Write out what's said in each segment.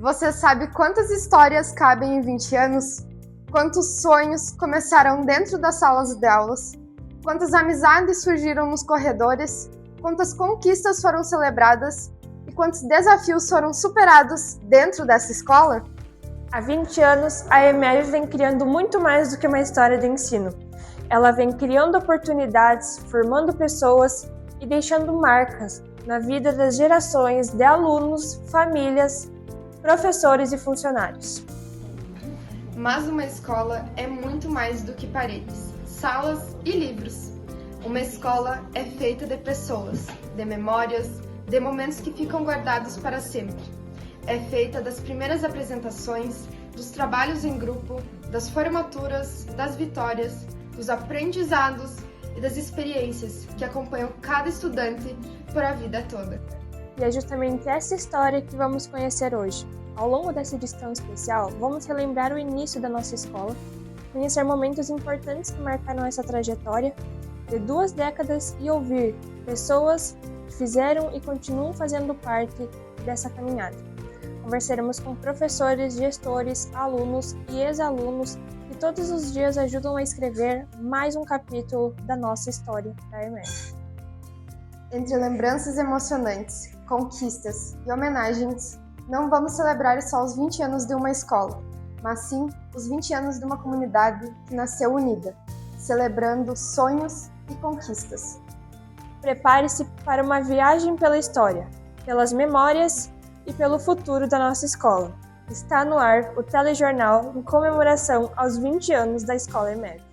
Você sabe quantas histórias cabem em 20 anos? Quantos sonhos começaram dentro das salas de aulas? Quantas amizades surgiram nos corredores? Quantas conquistas foram celebradas? E quantos desafios foram superados dentro dessa escola? Há 20 anos, a EMEV vem criando muito mais do que uma história de ensino. Ela vem criando oportunidades, formando pessoas e deixando marcas na vida das gerações de alunos, famílias, professores e funcionários. Mas uma escola é muito mais do que paredes, salas e livros. Uma escola é feita de pessoas, de memórias, de momentos que ficam guardados para sempre. É feita das primeiras apresentações, dos trabalhos em grupo, das formaturas, das vitórias, dos aprendizados e das experiências que acompanham cada estudante por a vida toda. E é justamente essa história que vamos conhecer hoje. Ao longo dessa edição especial, vamos relembrar o início da nossa escola, conhecer momentos importantes que marcaram essa trajetória de 2 décadas e ouvir pessoas que fizeram e continuam fazendo parte dessa caminhada. Conversaremos com professores, gestores, alunos e ex-alunos que todos os dias ajudam a escrever mais um capítulo da nossa história da EMEV. Entre lembranças emocionantes, conquistas e homenagens, não vamos celebrar só os 20 anos de uma escola, mas sim os 20 anos de uma comunidade que nasceu unida, celebrando sonhos e conquistas. Prepare-se para uma viagem pela história, pelas memórias e pelo futuro da nossa escola. Está no ar o telejornal em comemoração aos 20 anos da Escola EMEV.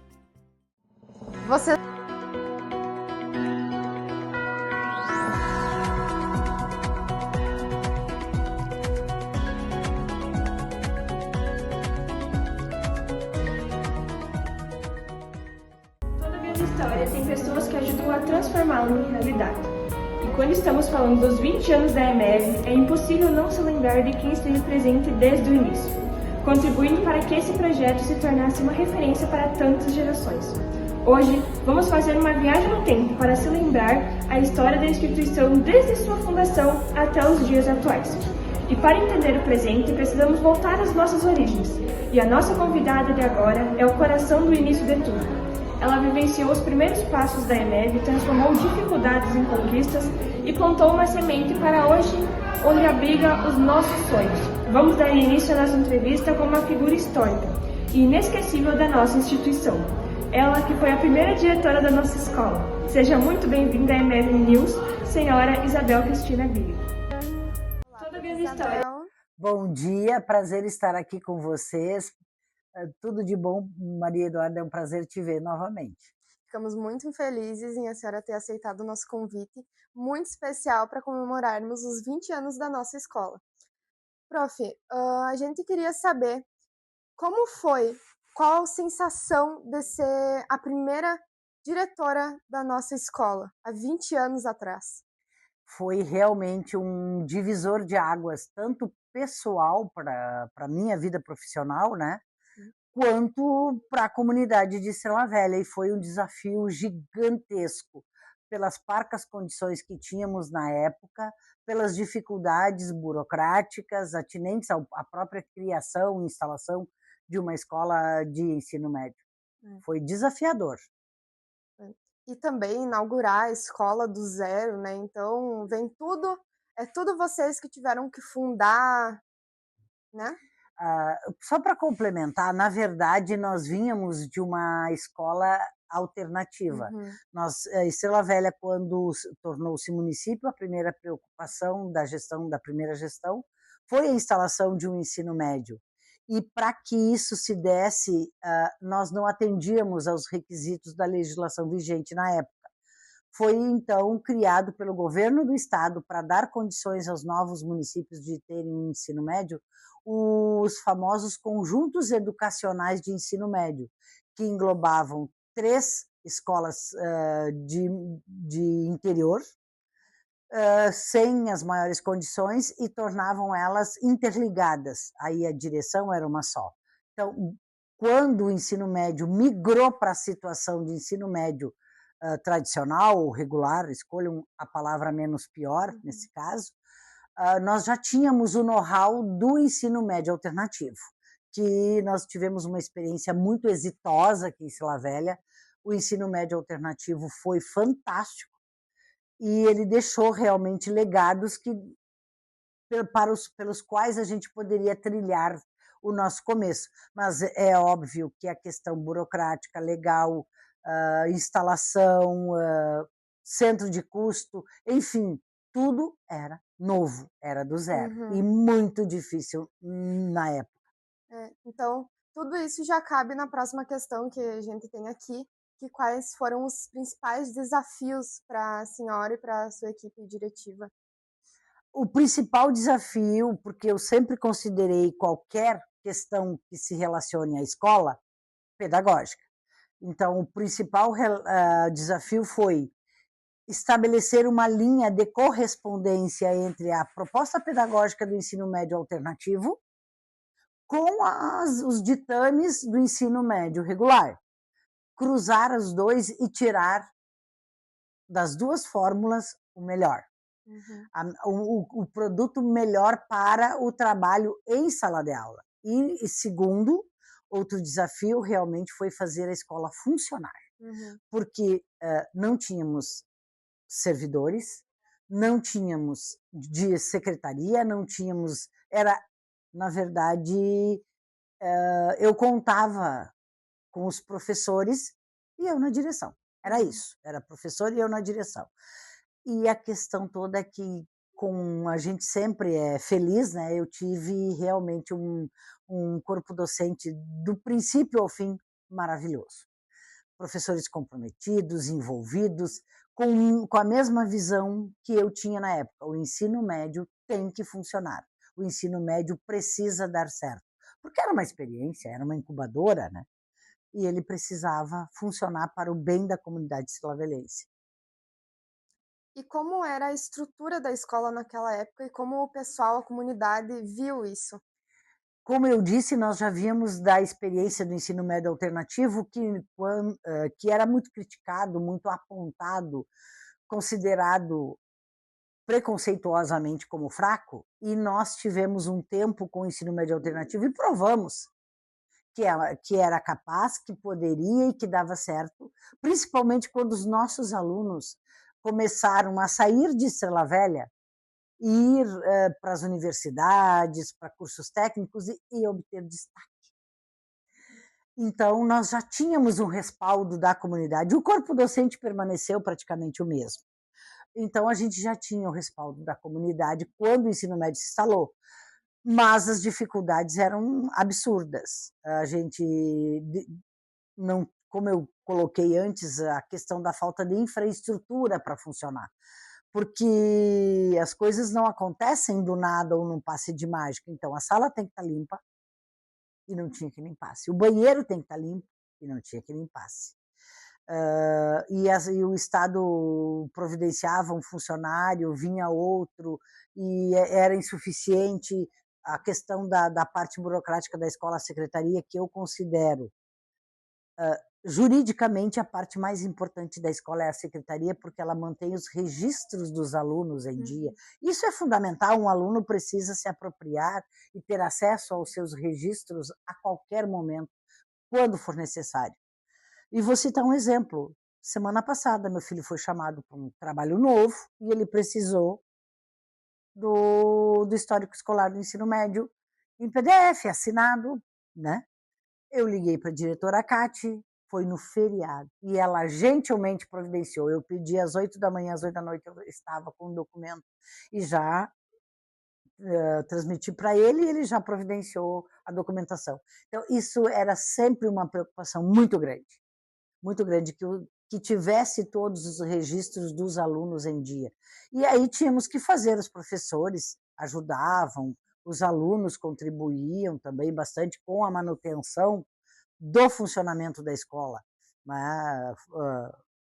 Toda grande história tem pessoas que ajudam a transformá-la em realidade. E quando estamos falando dos 20 anos da EMEV, é impossível não se lembrar de quem esteve presente desde o início, contribuindo para que esse projeto se tornasse uma referência para tantas gerações. Hoje, vamos fazer uma viagem no tempo para se lembrar a história da instituição desde sua fundação até os dias atuais. E para entender o presente, precisamos voltar às nossas origens. E a nossa convidada de agora é o coração do início de tudo. Ela vivenciou os primeiros passos da EMEV, transformou dificuldades em conquistas e plantou uma semente para hoje, onde abriga os nossos sonhos. Vamos dar início à nossa entrevista com uma figura histórica e inesquecível da nossa instituição. Ela que foi a primeira diretora da nossa escola. Seja muito bem-vinda à EMEV News, senhora Isabel Cristina Bilho. Toda grande história. Bom dia, prazer estar aqui com vocês. Tudo de bom, Maria Eduarda, é um prazer te ver novamente. Ficamos muito felizes em a senhora ter aceitado o nosso convite, muito especial para comemorarmos os 20 anos da nossa escola. Prof, a gente queria saber como foi, qual a sensação de ser a primeira diretora da nossa escola, há 20 anos atrás. Foi realmente um divisor de águas, tanto pessoal para a minha vida profissional, né? Quanto para a comunidade de Estrela Velha, e foi um desafio gigantesco, pelas parcas condições que tínhamos na época, pelas dificuldades burocráticas atinentes à própria criação e instalação de uma escola de ensino médio. Foi desafiador. E também inaugurar a escola do zero, né? Então, vem tudo, é tudo vocês que tiveram que fundar, né? Só para complementar, na verdade, nós vínhamos de uma escola alternativa. Estrela Velha, quando tornou-se município, a primeira preocupação da primeira gestão foi a instalação de um ensino médio. E para que isso se desse, nós não atendíamos aos requisitos da legislação vigente na época. Foi, então, criado pelo governo do estado para dar condições aos novos municípios de terem um ensino médio, os famosos conjuntos educacionais de ensino médio, que englobavam 3 escolas de interior, sem as maiores condições, e tornavam elas interligadas. Aí a direção era uma só. Então, quando o ensino médio migrou para a situação de ensino médio tradicional ou regular, escolham a palavra menos pior nesse caso, nós já tínhamos o know-how do ensino médio alternativo, que nós tivemos uma experiência muito exitosa aqui em Vila Velha. O ensino médio alternativo foi fantástico e ele deixou realmente legados pelos quais a gente poderia trilhar o nosso começo. Mas é óbvio que a questão burocrática, legal, instalação, centro de custo, enfim, tudo era novo, era do zero, e muito difícil na época. Então, tudo isso já cabe na próxima questão que a gente tem aqui, que quais foram os principais desafios para a senhora e para a sua equipe diretiva? O principal desafio, porque eu sempre considerei qualquer questão que se relacione à escola pedagógica. Então, o principal desafio foi estabelecer uma linha de correspondência entre a proposta pedagógica do ensino médio alternativo com os ditames do ensino médio regular. Cruzar os dois e tirar das duas fórmulas o melhor. O produto melhor para o trabalho em sala de aula. E segundo, outro desafio realmente foi fazer a escola funcionar. Porque não tínhamos servidores, não tínhamos de secretaria, não tínhamos... Na verdade, eu contava com os professores e eu na direção. Era isso, era professor e eu na direção. E a questão toda é que, a gente sempre é feliz, né? Eu tive realmente um corpo docente do princípio ao fim maravilhoso. Professores comprometidos, envolvidos, com a mesma visão que eu tinha na época. O ensino médio tem que funcionar. O ensino médio precisa dar certo. Porque era uma experiência, era uma incubadora, né? E ele precisava funcionar para o bem da comunidade silavelense. E como era a estrutura da escola naquela época e como o pessoal, a comunidade, viu isso? Como eu disse, nós já víamos da experiência do ensino médio alternativo que era muito criticado, muito apontado, considerado preconceituosamente como fraco, e nós tivemos um tempo com o ensino médio alternativo e provamos que era capaz, que poderia e que dava certo, principalmente quando os nossos alunos começaram a sair de Estrela Velha e ir para as universidades, para cursos técnicos e obter destaque. Então, nós já tínhamos um respaldo da comunidade. O corpo docente permaneceu praticamente o mesmo. Então, a gente já tinha o respaldo da comunidade quando o ensino médio se instalou. Mas as dificuldades eram absurdas. A gente não, como eu coloquei antes, a questão da falta de infraestrutura para funcionar, porque as coisas não acontecem do nada ou num passe de mágica. Então, a sala tem que estar limpa e não tinha que limpasse. O banheiro tem que estar limpo e não tinha que limpasse. E o Estado providenciava um funcionário, vinha outro, e era insuficiente. A questão da parte burocrática da escola, a secretaria, que eu considero juridicamente a parte mais importante da escola é a secretaria, porque ela mantém os registros dos alunos em dia. Isso é fundamental, um aluno precisa se apropriar e ter acesso aos seus registros a qualquer momento, quando for necessário. E vou citar um exemplo. Semana passada, meu filho foi chamado para um trabalho novo e ele precisou do histórico escolar do ensino médio em PDF, assinado, né? Eu liguei para a diretora Cati, foi no feriado, e ela gentilmente providenciou. Eu pedi às 8 da manhã, às 8 da noite eu estava com o documento e já transmiti para ele e ele já providenciou a documentação. Então, isso era sempre uma preocupação muito grande, que tivesse todos os registros dos alunos em dia. E aí tínhamos que fazer, os professores ajudavam, os alunos contribuíam também bastante com a manutenção do funcionamento da escola, né?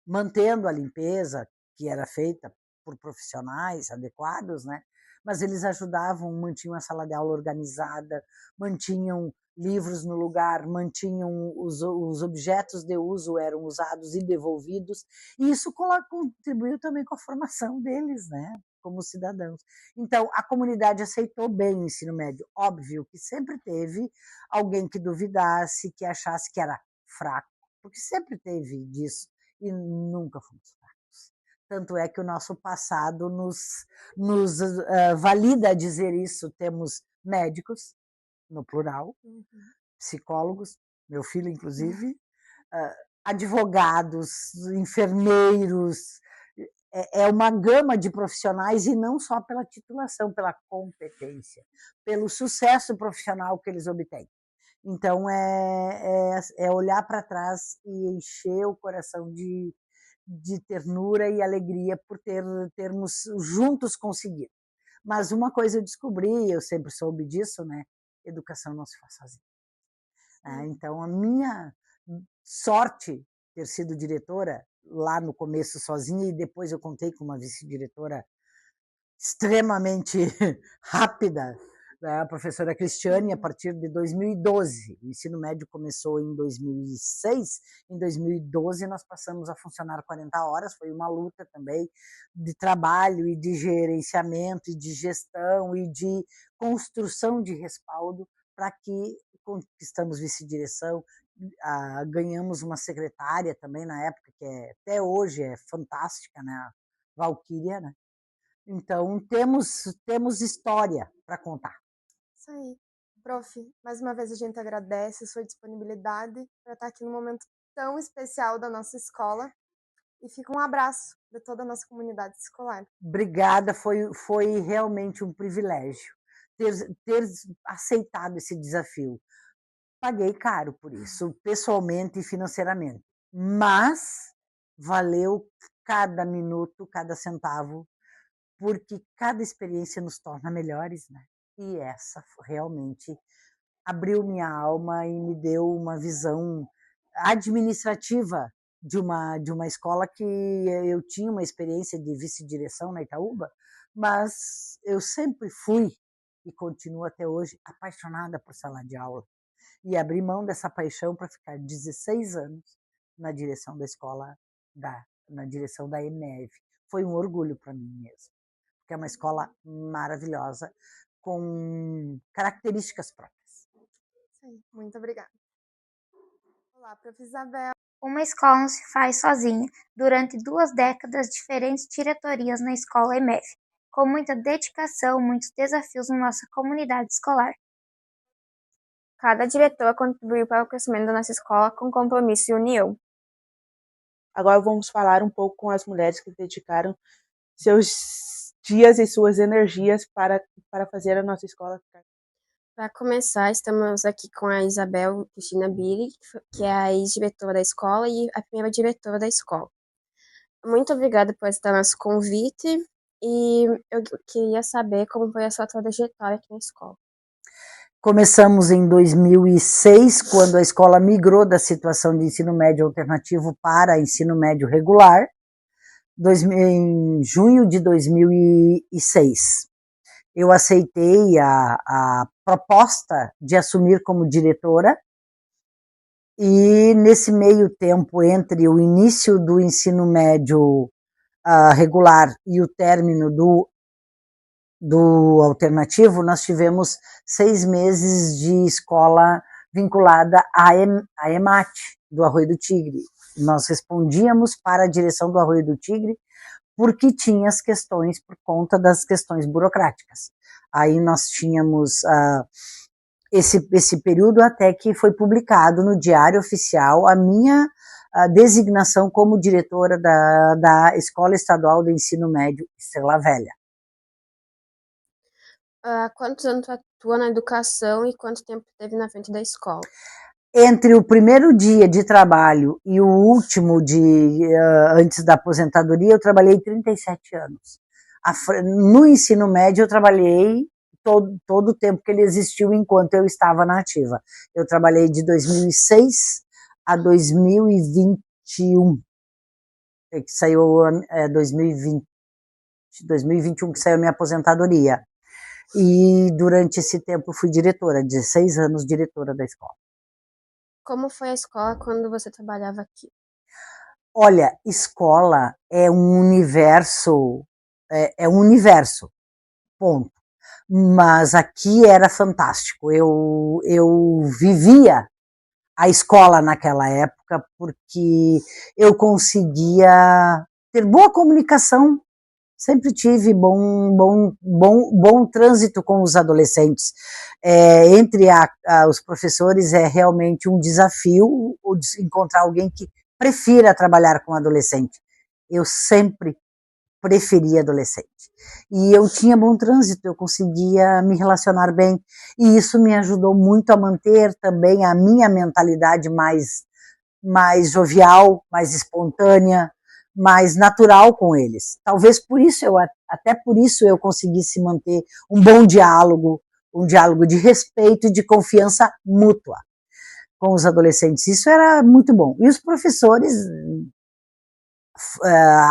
Mantendo a limpeza que era feita por profissionais adequados, né? Mas eles ajudavam, mantinham a sala de aula organizada, mantinham livros no lugar, mantinham os objetos de uso, eram usados e devolvidos, e isso contribuiu também com a formação deles, né? como cidadãos. Então, a comunidade aceitou bem o ensino médio. Óbvio que sempre teve alguém que duvidasse, que achasse que era fraco, porque sempre teve disso e nunca fomos fracos. Tanto é que o nosso passado nos valida dizer isso. Temos médicos, no plural, psicólogos, meu filho inclusive, advogados, enfermeiros, é uma gama de profissionais e não só pela titulação, pela competência, pelo sucesso profissional que eles obtêm. Então, é olhar para trás e encher o coração de ternura e alegria por termos juntos conseguido. Mas uma coisa eu descobri, eu sempre soube disso, né? Educação não se faz sozinha. Então, a minha sorte ter sido diretora lá no começo sozinha, e depois eu contei com uma vice-diretora extremamente rápida, né? A professora Cristiane, a partir de 2012. O ensino médio começou em 2006, em 2012 nós passamos a funcionar 40 horas, foi uma luta também de trabalho e de gerenciamento e de gestão e de construção de respaldo para que conquistamos vice-direção, ganhamos uma secretária também na época, que até hoje é fantástica, né? A Valquíria, né? Então, temos história para contar. Isso aí. Prof, mais uma vez a gente agradece a sua disponibilidade para estar aqui num momento tão especial da nossa escola. E fica um abraço de toda a nossa comunidade escolar. Obrigada, foi realmente um privilégio ter aceitado esse desafio. Paguei caro por isso, pessoalmente e financeiramente, mas valeu cada minuto, cada centavo, porque cada experiência nos torna melhores, né? E essa realmente abriu minha alma e me deu uma visão administrativa de uma escola que eu tinha uma experiência de vice-direção na Itaúba, mas eu sempre fui e continuo até hoje apaixonada por sala de aula. E abri mão dessa paixão para ficar 16 anos na direção da escola, na direção da EMEV. Foi um orgulho para mim mesmo, porque é uma escola maravilhosa, com características próprias. Sim, muito obrigada. Olá, Prof. Isabel. Uma escola não se faz sozinha. Durante 2 décadas, diferentes diretorias na escola EMEV, com muita dedicação, muitos desafios na nossa comunidade escolar. Cada diretor contribuiu para o crescimento da nossa escola com compromisso e união. Agora vamos falar um pouco com as mulheres que dedicaram seus dias e suas energias para fazer a nossa escola ficar. Para começar, estamos aqui com a Isabel Cristina Billy, que é a ex-diretora da escola e a primeira diretora da escola. Muito obrigada por aceitar nosso convite e eu queria saber como foi a sua trajetória aqui na escola. Começamos em 2006, quando a escola migrou da situação de ensino médio alternativo para ensino médio regular, em junho de 2006. Eu aceitei a proposta de assumir como diretora e nesse meio tempo, entre o início do ensino médio regular e o término do alternativo, nós tivemos 6 meses de escola vinculada à EMAT, do Arroio do Tigre. Nós respondíamos para a direção do Arroio do Tigre porque tinha as questões por conta das questões burocráticas. Aí nós tínhamos esse período até que foi publicado no Diário Oficial a minha designação como diretora da Escola Estadual de Ensino Médio Estrela Velha. Há quantos anos tu atua na educação e quanto tempo teve na frente da escola? Entre o primeiro dia de trabalho e o último antes da aposentadoria, eu trabalhei 37 anos. No ensino médio, eu trabalhei todo o tempo que ele existiu enquanto eu estava na ativa. Eu trabalhei de 2006 a 2021, que saiu 2021 que saiu a minha aposentadoria. E durante esse tempo eu fui diretora, 16 anos diretora da escola. Como foi a escola quando você trabalhava aqui? Olha, escola é um universo é um universo, ponto. Mas aqui era fantástico. Eu vivia a escola naquela época porque eu conseguia ter boa comunicação. Sempre tive bom trânsito com os adolescentes. Entre os professores é realmente um desafio encontrar alguém que prefira trabalhar com adolescente. Eu sempre preferi adolescente. E eu tinha bom trânsito, eu conseguia me relacionar bem. E isso me ajudou muito a manter também a minha mentalidade mais jovial, mais espontânea, mais natural com eles. Talvez por isso até por isso eu conseguisse manter um bom diálogo, um diálogo de respeito e de confiança mútua com os adolescentes. Isso era muito bom. E os professores,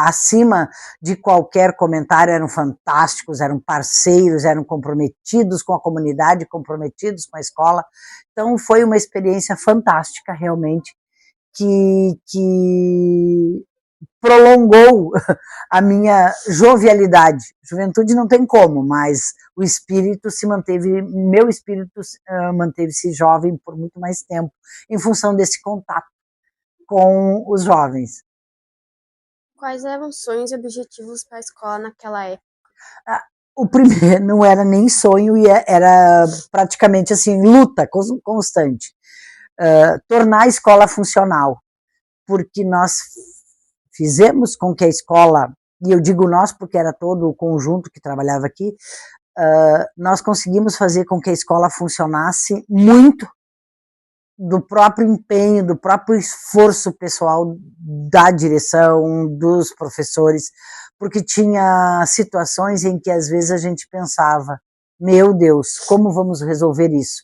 acima de qualquer comentário, eram fantásticos, eram parceiros, eram comprometidos com a comunidade, comprometidos com a escola. Então foi uma experiência fantástica, realmente, que prolongou a minha jovialidade. Juventude não tem como, mas o espírito se manteve, meu espírito manteve-se jovem por muito mais tempo, em função desse contato com os jovens. Quais eram os sonhos e objetivos para a escola naquela época? O primeiro não era nem sonho, era praticamente assim, luta constante. Tornar a escola funcional, porque nós fizemos com que a escola, e eu digo nós porque era todo o conjunto que trabalhava aqui, nós conseguimos fazer com que a escola funcionasse muito do próprio empenho, do próprio esforço pessoal da direção, dos professores, porque tinha situações em que às vezes a gente pensava, meu Deus, como vamos resolver isso?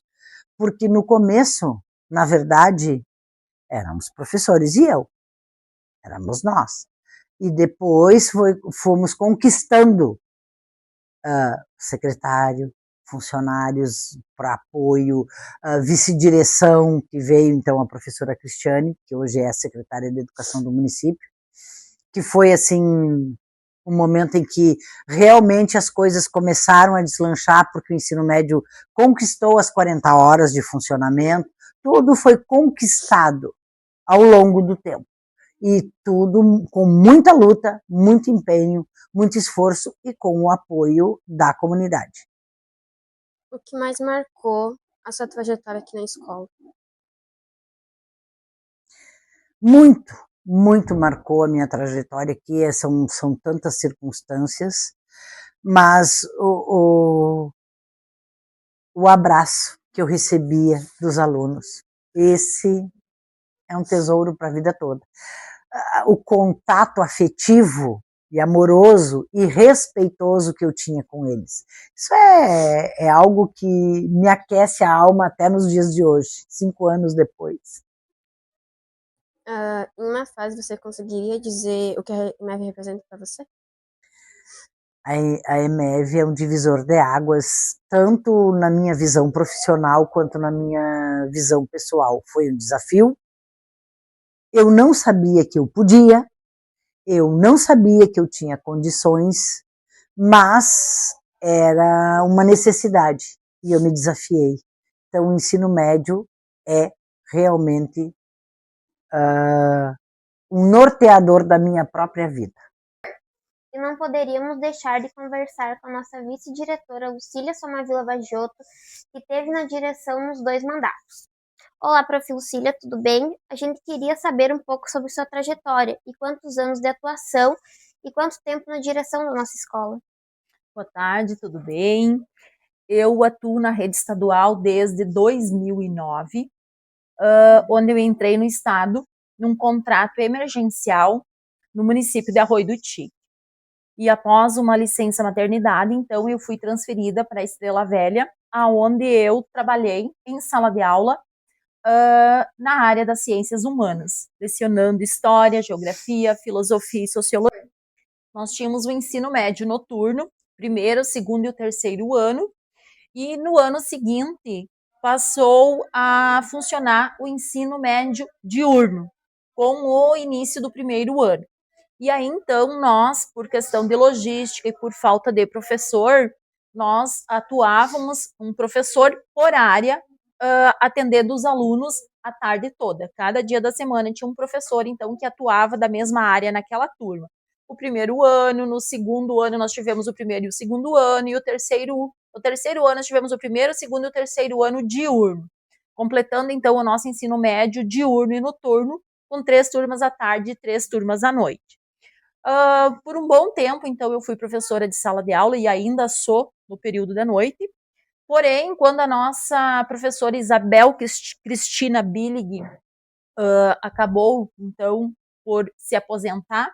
Porque no começo, na verdade, éramos professores e eu, éramos nós. E depois fomos conquistando secretário, funcionários para apoio, vice-direção, que veio então a professora Cristiane, que hoje é a secretária de Educação do município, que foi assim um momento em que realmente as coisas começaram a deslanchar, porque o ensino médio conquistou as 40 horas de funcionamento, tudo foi conquistado ao longo do tempo. E tudo com muita luta, muito empenho, muito esforço e com o apoio da comunidade. O que mais marcou a sua trajetória aqui na escola? Muito marcou a minha trajetória aqui, são tantas circunstâncias, mas o abraço que eu recebia dos alunos, esse é um tesouro para a vida toda. O contato afetivo e amoroso e respeitoso que eu tinha com eles. Isso é algo que me aquece a alma até nos dias de hoje, 5 anos depois. Em uma frase, você conseguiria dizer o que a EMEV representa para você? A EMEV é um divisor de águas, tanto na minha visão profissional quanto na minha visão pessoal. Foi um desafio. Eu não sabia que eu podia, eu não sabia que eu tinha condições, mas era uma necessidade e eu me desafiei. Então, o ensino médio é realmente um norteador da minha própria vida. E não poderíamos deixar de conversar com a nossa vice-diretora Lucília Somavila Vagioto, que teve na direção nos 2 mandatos. Olá, Prof. Lucília, tudo bem? A gente queria saber um pouco sobre sua trajetória e quantos anos de atuação e quanto tempo na direção da nossa escola. Boa tarde, tudo bem? Eu atuo na rede estadual desde 2009, onde eu entrei no estado num contrato emergencial no município de Arroio do Tigre. E após uma licença maternidade, então eu fui transferida para Estrela Velha, aonde eu trabalhei em sala de aula na área das ciências humanas, lecionando história, geografia, filosofia e sociologia. Nós tínhamos o ensino médio noturno, primeiro, segundo e o terceiro ano, e no ano seguinte passou a funcionar o ensino médio diurno, com o início do primeiro ano. E aí, então, nós, por questão de logística e por falta de professor, nós atuávamos um professor por área, atendendo os alunos a tarde toda. Cada dia da semana tinha um professor, então, que atuava da mesma área naquela turma. O primeiro ano, no segundo ano nós tivemos o primeiro e o segundo ano, e o terceiro ano nós tivemos o primeiro, o segundo e o terceiro ano diurno, completando então o nosso ensino médio diurno e noturno, com 3 turmas à tarde e 3 turmas à noite. Por um bom tempo, então, eu fui professora de sala de aula e ainda sou no período da noite. Porém, quando a nossa professora Isabel Cristina Billig acabou, então, por se aposentar,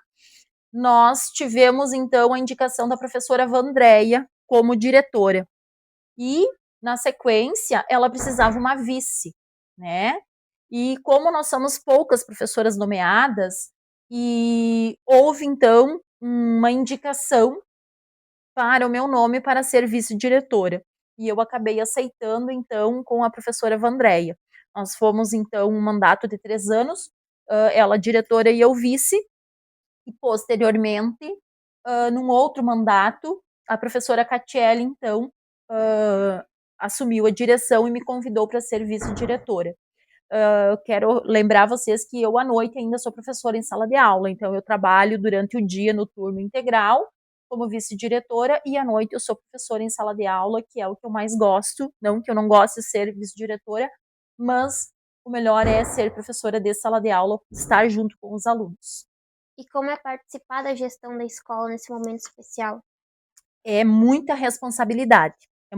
nós tivemos, então, a indicação da professora Vandréia como diretora. E, na sequência, ela precisava uma vice, né? E como nós somos poucas professoras nomeadas, e houve, então, uma indicação para o meu nome para ser vice-diretora. E eu acabei aceitando, então, com a professora Vandréia. Nós fomos, então, um mandato de 3 anos, ela diretora e eu vice, e posteriormente, num outro mandato, a professora Catiele, então, assumiu a direção e me convidou para ser vice-diretora. Eu quero lembrar vocês que eu, à noite, ainda sou professora em sala de aula, então eu trabalho durante o dia no turno integral, como vice-diretora, e à noite eu sou professora em sala de aula, que é o que eu mais gosto, não que eu não goste de ser vice-diretora, mas o melhor é ser professora de sala de aula, estar junto com os alunos. E como é participar da gestão da escola nesse momento especial? É muita responsabilidade, é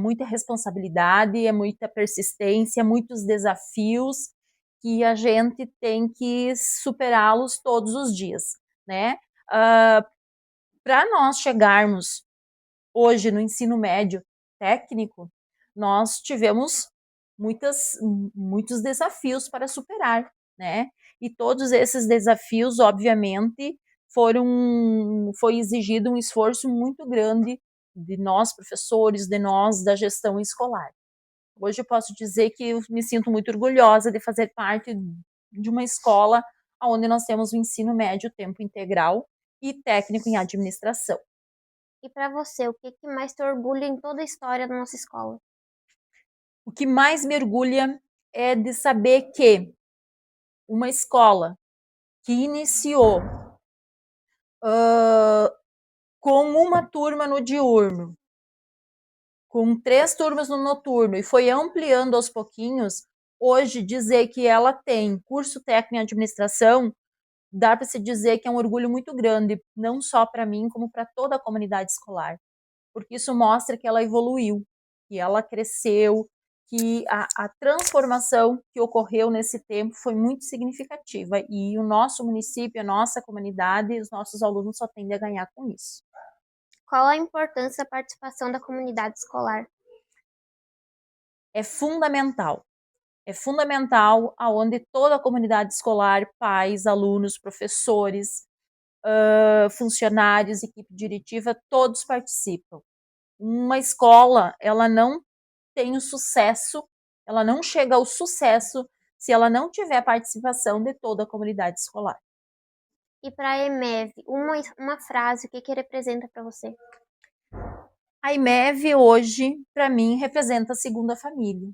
muita persistência, muitos desafios que a gente tem que superá-los todos os dias, né? Para nós chegarmos hoje no ensino médio técnico, nós tivemos muitos desafios para superar, né? E todos esses desafios, obviamente, foi exigido um esforço muito grande de nós, professores, de nós da gestão escolar. Hoje eu posso dizer que eu me sinto muito orgulhosa de fazer parte de uma escola onde nós temos o ensino médio tempo integral e técnico em administração. E para você, o que mais te orgulha em toda a história da nossa escola? O que mais me orgulha é de saber que uma escola que iniciou com uma turma no diurno, com 3 turmas no noturno e foi ampliando aos pouquinhos, hoje dizer que ela tem curso técnico em administração, dá para se dizer que é um orgulho muito grande, não só para mim, como para toda a comunidade escolar, porque isso mostra que ela evoluiu, que ela cresceu, que a transformação que ocorreu nesse tempo foi muito significativa e o nosso município, a nossa comunidade, os nossos alunos só tendem a ganhar com isso. Qual a importância da participação da comunidade escolar? É fundamental aonde toda a comunidade escolar, pais, alunos, professores, funcionários, equipe diretiva, todos participam. Uma escola, ela não tem o sucesso, ela não chega ao sucesso se ela não tiver a participação de toda a comunidade escolar. E para a EMEV, uma frase, o que representa para você? A EMEV hoje, para mim, representa a segunda família,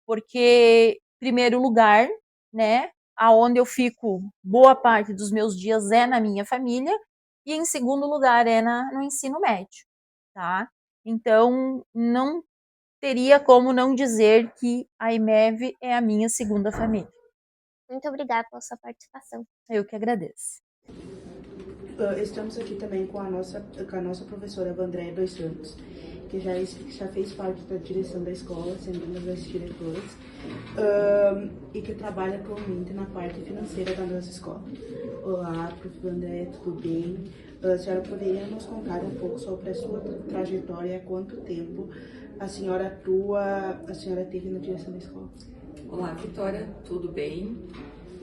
porque, em primeiro lugar, né, aonde eu fico boa parte dos meus dias é na minha família, e em segundo lugar é no ensino médio, tá? Então, não teria como não dizer que a EMEV é a minha segunda família. Muito obrigada pela sua participação. Eu que agradeço. Estamos aqui também com a nossa professora Vandréia dos Santos, que já fez parte da direção da escola, sendo uma das diretoras, e que trabalha atualmente na parte financeira da nossa escola. Olá, prof. Vandréia, tudo bem? A senhora poderia nos contar um pouco sobre a sua trajetória, há quanto tempo a senhora teve na direção da escola? Olá, Vitória, tudo bem?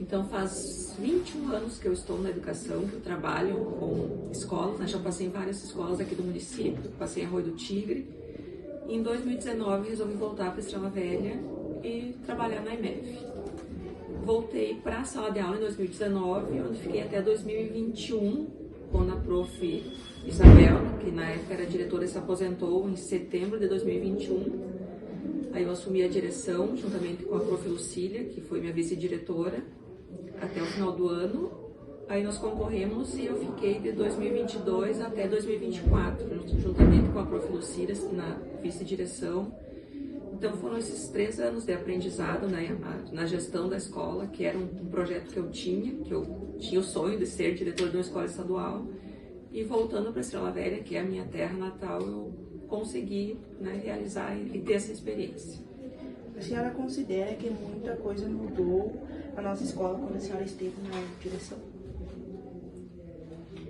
Então, faz 21 anos que eu estou na educação, que eu trabalho com escolas, né? Já passei em várias escolas aqui do município, passei em Arroio do Tigre. E em 2019, resolvi voltar para Estrela Velha e trabalhar na EMEV. Voltei para a sala de aula em 2019, onde fiquei até 2021, quando a prof. Isabel, que na época era diretora, se aposentou em setembro de 2021. Aí eu assumi a direção, juntamente com a prof. Lucília, que foi minha vice-diretora, até o final do ano. Aí nós concorremos e eu fiquei de 2022 até 2024, juntamente com a prof. Lucília, na vice-direção. Então foram esses 3 anos de aprendizado, né, na gestão da escola, que era um projeto que eu tinha o sonho de ser diretora de uma escola estadual. E voltando para Estrela Velha, que é a minha terra natal, eu consegui, né, realizar e ter essa experiência. A senhora considera que muita coisa mudou na nossa escola quando a senhora esteve na direção?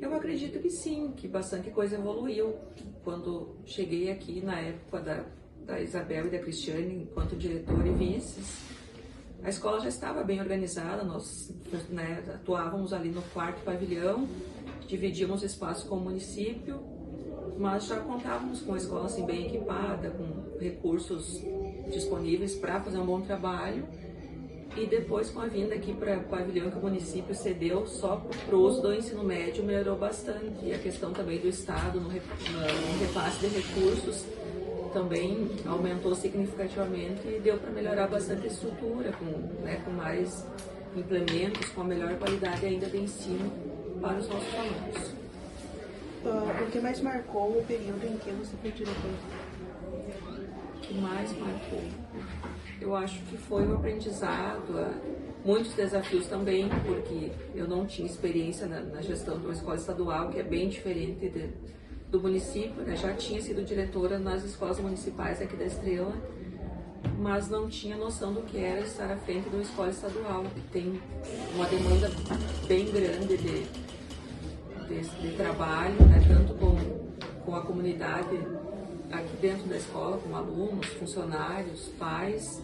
Eu acredito que sim, que bastante coisa evoluiu. Quando cheguei aqui na época da Isabel e da Cristiane, enquanto diretora e vices, a escola já estava bem organizada, nós, né, atuávamos ali no 4º pavilhão, dividíamos espaço com o município, mas já contávamos com a escola assim, bem equipada, com recursos disponíveis para fazer um bom trabalho. E depois, com a vinda aqui para o pavilhão que o município cedeu só para o uso do ensino médio, melhorou bastante. E a questão também do Estado no repasse de recursos também aumentou significativamente e deu para melhorar bastante a estrutura, com mais implementos, com a melhor qualidade ainda de ensino para os nossos alunos. O que mais marcou o período em que você foi diretora? O que mais marcou? Eu acho que foi o aprendizado, muitos desafios também, porque eu não tinha experiência na gestão de uma escola estadual, que é bem diferente do município, né? Já tinha sido diretora nas escolas municipais aqui da Estrela, mas não tinha noção do que era estar à frente de uma escola estadual, que tem uma demanda bem grande de trabalho, né? Tanto com a comunidade aqui dentro da escola, com alunos, funcionários, pais.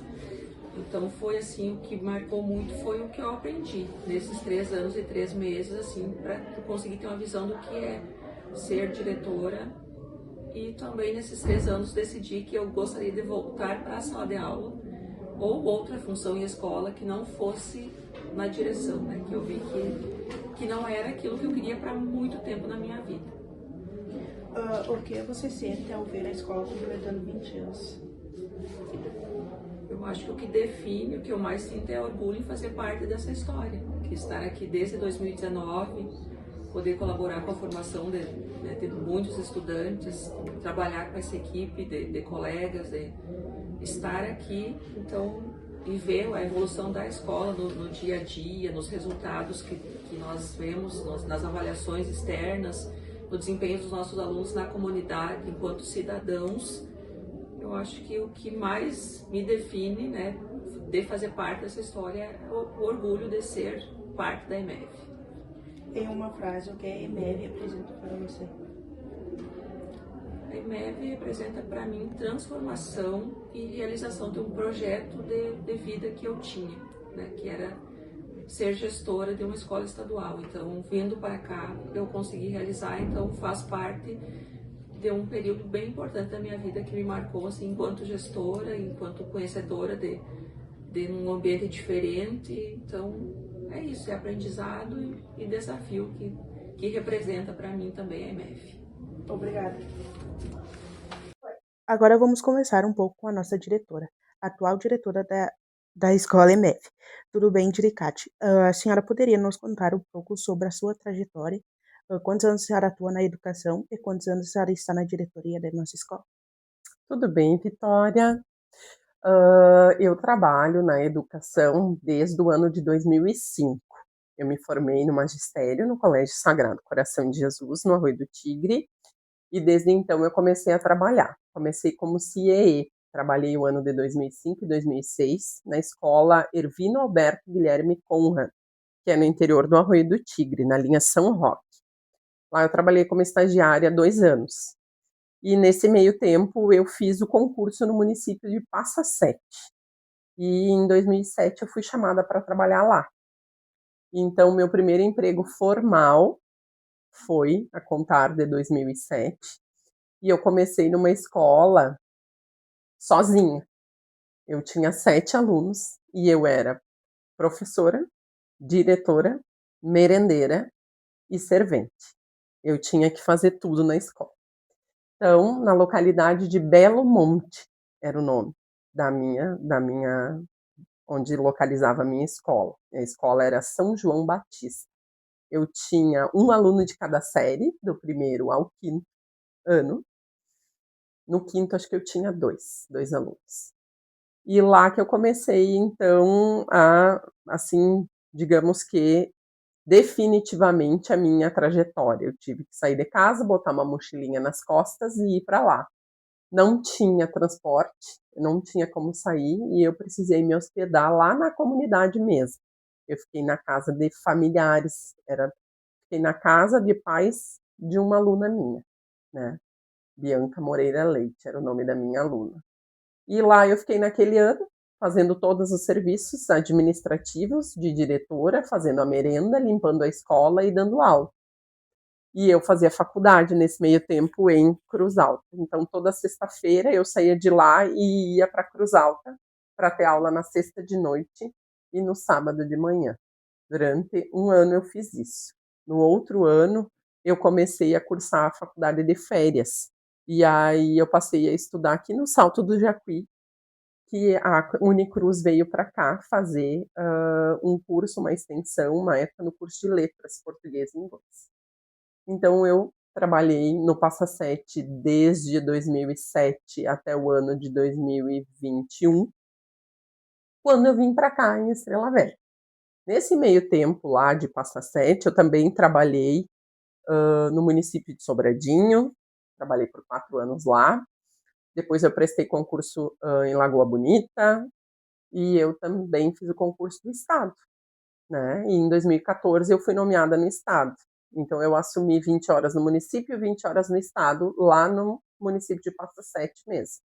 Então foi assim, o que marcou muito foi o que eu aprendi nesses 3 anos e 3 meses, assim, para conseguir ter uma visão do que é ser diretora. E também nesses 3 anos decidi que eu gostaria de voltar para a sala de aula ou outra função em escola que não fosse na direção, né? Que eu vi que não era aquilo que eu queria para muito tempo na minha vida. O que você sente ao ver a escola completando 20 anos? Eu acho que o que define, o que eu mais sinto é orgulho em fazer parte dessa história. Que estar aqui desde 2019, poder colaborar com a formação de muitos estudantes, trabalhar com essa equipe de colegas, de estar aqui, então, e ver a evolução da escola no dia a dia, nos resultados que nós vemos nas avaliações externas, no desempenho dos nossos alunos na comunidade, enquanto cidadãos. Eu acho que o que mais me define, né, de fazer parte dessa história é o orgulho de ser parte da EMEV. Em uma frase, o que a EMEV representa para você? A EMEV representa para mim transformação e realização de um projeto de vida que eu tinha, né, que era ser gestora de uma escola estadual. Então, vindo para cá, eu consegui realizar, então faz parte de um período bem importante da minha vida que me marcou assim, enquanto gestora, enquanto conhecedora de um ambiente diferente. Então, é isso, é aprendizado e desafio que representa para mim também a EMEV. Obrigada. Agora vamos conversar um pouco com a nossa diretora, a atual diretora da escola EMEV. Tudo bem, Diricati? A senhora poderia nos contar um pouco sobre a sua trajetória? Quantos anos a senhora atua na educação e quantos anos a senhora está na diretoria da nossa escola? Tudo bem, Vitória. Eu trabalho na educação desde o ano de 2005. Eu me formei no magistério no Colégio Sagrado Coração de Jesus, no Arroio do Tigre, e desde então eu comecei a trabalhar. Comecei como CIEE, trabalhei o ano de 2005 e 2006 na escola Ervino Alberto Guilherme Conrad, que é no interior do Arroio do Tigre, na linha São Roque. Lá eu trabalhei como estagiária há 2 anos. E nesse meio tempo eu fiz o concurso no município de Passa Sete. E em 2007 eu fui chamada para trabalhar lá. Então meu primeiro emprego formal foi a contar de 2007. E eu comecei numa escola sozinha. Eu tinha 7 alunos e eu era professora, diretora, merendeira e servente. Eu tinha que fazer tudo na escola. Então, na localidade de Belo Monte, era o nome da minha onde localizava a minha escola. A escola era São João Batista. Eu tinha um aluno de cada série, do primeiro ao quinto ano. No quinto, acho que eu tinha dois alunos. E lá que eu comecei, então, assim, digamos que definitivamente a minha trajetória. Eu tive que sair de casa, botar uma mochilinha nas costas e ir para lá. Não tinha transporte, não tinha como sair e eu precisei me hospedar lá na comunidade mesmo. Eu fiquei na casa de familiares, fiquei na casa de pais de uma aluna minha, né? Bianca Moreira Leite era o nome da minha aluna. E lá eu fiquei naquele ano, fazendo todos os serviços administrativos de diretora, fazendo a merenda, limpando a escola e dando aula. E eu fazia faculdade nesse meio tempo em Cruz Alta. Então, toda sexta-feira eu saía de lá e ia para Cruz Alta para ter aula na sexta de noite e no sábado de manhã. Durante um ano eu fiz isso. No outro ano, eu comecei a cursar a faculdade de férias. E aí eu passei a estudar aqui no Salto do Jacuí, que a Unicruz veio para cá fazer um curso, uma extensão, uma época no curso de letras, português e inglês. Então eu trabalhei no Passa Sete desde 2007 até o ano de 2021, quando eu vim para cá em Estrela Velha. Nesse meio tempo lá de Passa Sete, eu também trabalhei no município de Sobradinho, trabalhei por 4 anos lá. Depois eu prestei concurso em Lagoa Bonita e eu também fiz o concurso do Estado, né? E em 2014 eu fui nomeada no Estado. Então eu assumi 20 horas no município e 20 horas no Estado, lá no município de Passa Sete mesmo.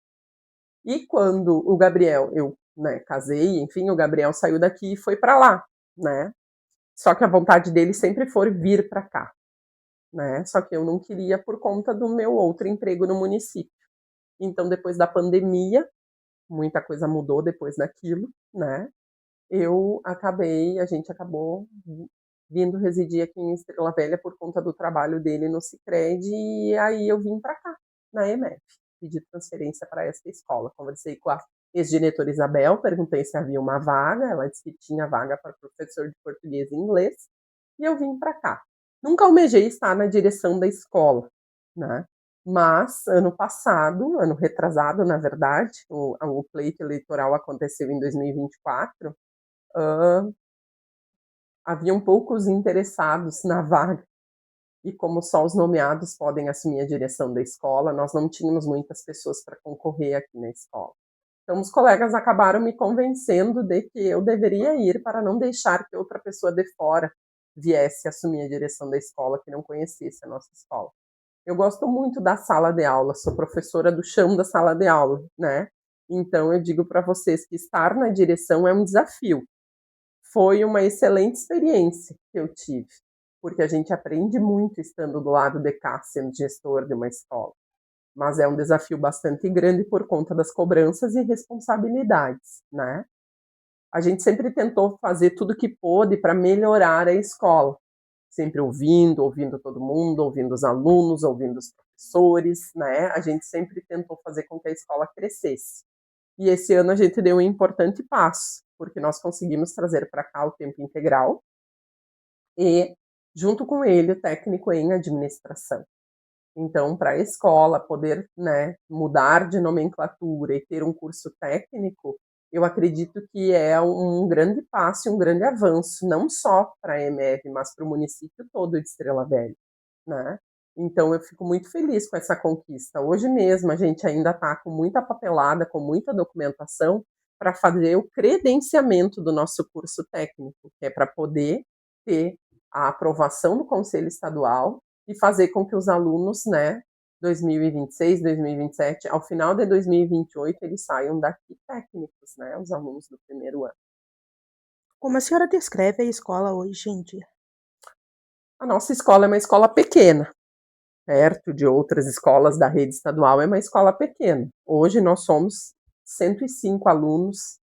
E quando o Gabriel, eu casei, enfim, o Gabriel saiu daqui e foi para lá, né? Só que a vontade dele sempre foi vir para cá, né? Só que eu não queria por conta do meu outro emprego no município. Então, depois da pandemia, muita coisa mudou depois daquilo, né? A gente acabou vindo residir aqui em Estrela Velha por conta do trabalho dele no Sicredi, e aí eu vim para cá, na EMEF, pedi transferência para essa escola. Conversei com a ex-diretora Isabel, perguntei se havia uma vaga, ela disse que tinha vaga para professor de português e inglês, e eu vim para cá. Nunca almejei estar na direção da escola, né? Mas, ano passado, ano retrasado, na verdade, o pleito eleitoral aconteceu em 2024, haviam poucos interessados na vaga. E como só os nomeados podem assumir a direção da escola, nós não tínhamos muitas pessoas para concorrer aqui na escola. Então, os colegas acabaram me convencendo de que eu deveria ir para não deixar que outra pessoa de fora viesse assumir a direção da escola que não conhecesse a nossa escola. Eu gosto muito da sala de aula, sou professora do chão da sala de aula, né? Então, eu digo para vocês que estar na direção é um desafio. Foi uma excelente experiência que eu tive, porque a gente aprende muito estando do lado de cá, sendo gestor de uma escola. Mas é um desafio bastante grande por conta das cobranças e responsabilidades, né? A gente sempre tentou fazer tudo o que pôde para melhorar a escola, sempre ouvindo todo mundo, ouvindo os alunos, ouvindo os professores, né? A gente sempre tentou fazer com que a escola crescesse. E esse ano a gente deu um importante passo, porque nós conseguimos trazer para cá o tempo integral e, junto com ele, o técnico em administração. Então, para a escola poder, mudar de nomenclatura e ter um curso técnico, eu acredito que é um grande passo, um grande avanço, não só para a EMEV, mas para o município todo de Estrela Velha, né? Então, eu fico muito feliz com essa conquista. Hoje mesmo, a gente ainda está com muita papelada, com muita documentação, para fazer o credenciamento do nosso curso técnico, que é para poder ter a aprovação do Conselho Estadual e fazer com que os alunos, 2026, 2027, ao final de 2028, eles saiam daqui técnicos, os alunos do primeiro ano. Como a senhora descreve a escola hoje em dia? A nossa escola é uma escola pequena, perto de outras escolas da rede estadual, é uma escola pequena. Hoje nós somos 105 alunos,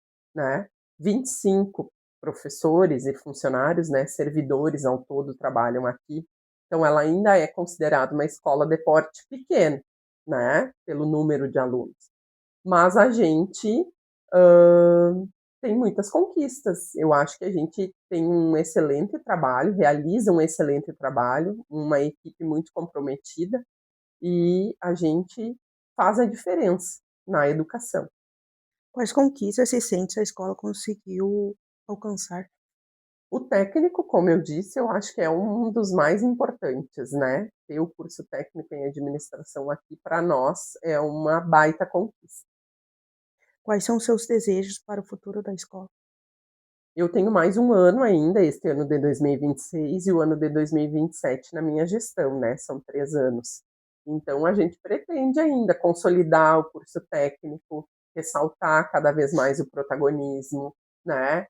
25 professores e funcionários, servidores ao todo trabalham aqui. Então, ela ainda é considerada uma escola de porte pequeno, né, pelo número de alunos. Mas a gente tem muitas conquistas. Eu acho que a gente tem um excelente trabalho, realiza um excelente trabalho, uma equipe muito comprometida e a gente faz a diferença na educação. Quais conquistas recentes a escola conseguiu alcançar? O técnico, como eu disse, eu acho que é um dos mais importantes, né? Ter o curso técnico em administração aqui, para nós, é uma baita conquista. Quais são os seus desejos para o futuro da escola? Eu tenho mais um ano ainda, este ano de 2026 e o ano de 2027 na minha gestão, né? São 3 anos. Então, a gente pretende ainda consolidar o curso técnico, ressaltar cada vez mais o protagonismo, né?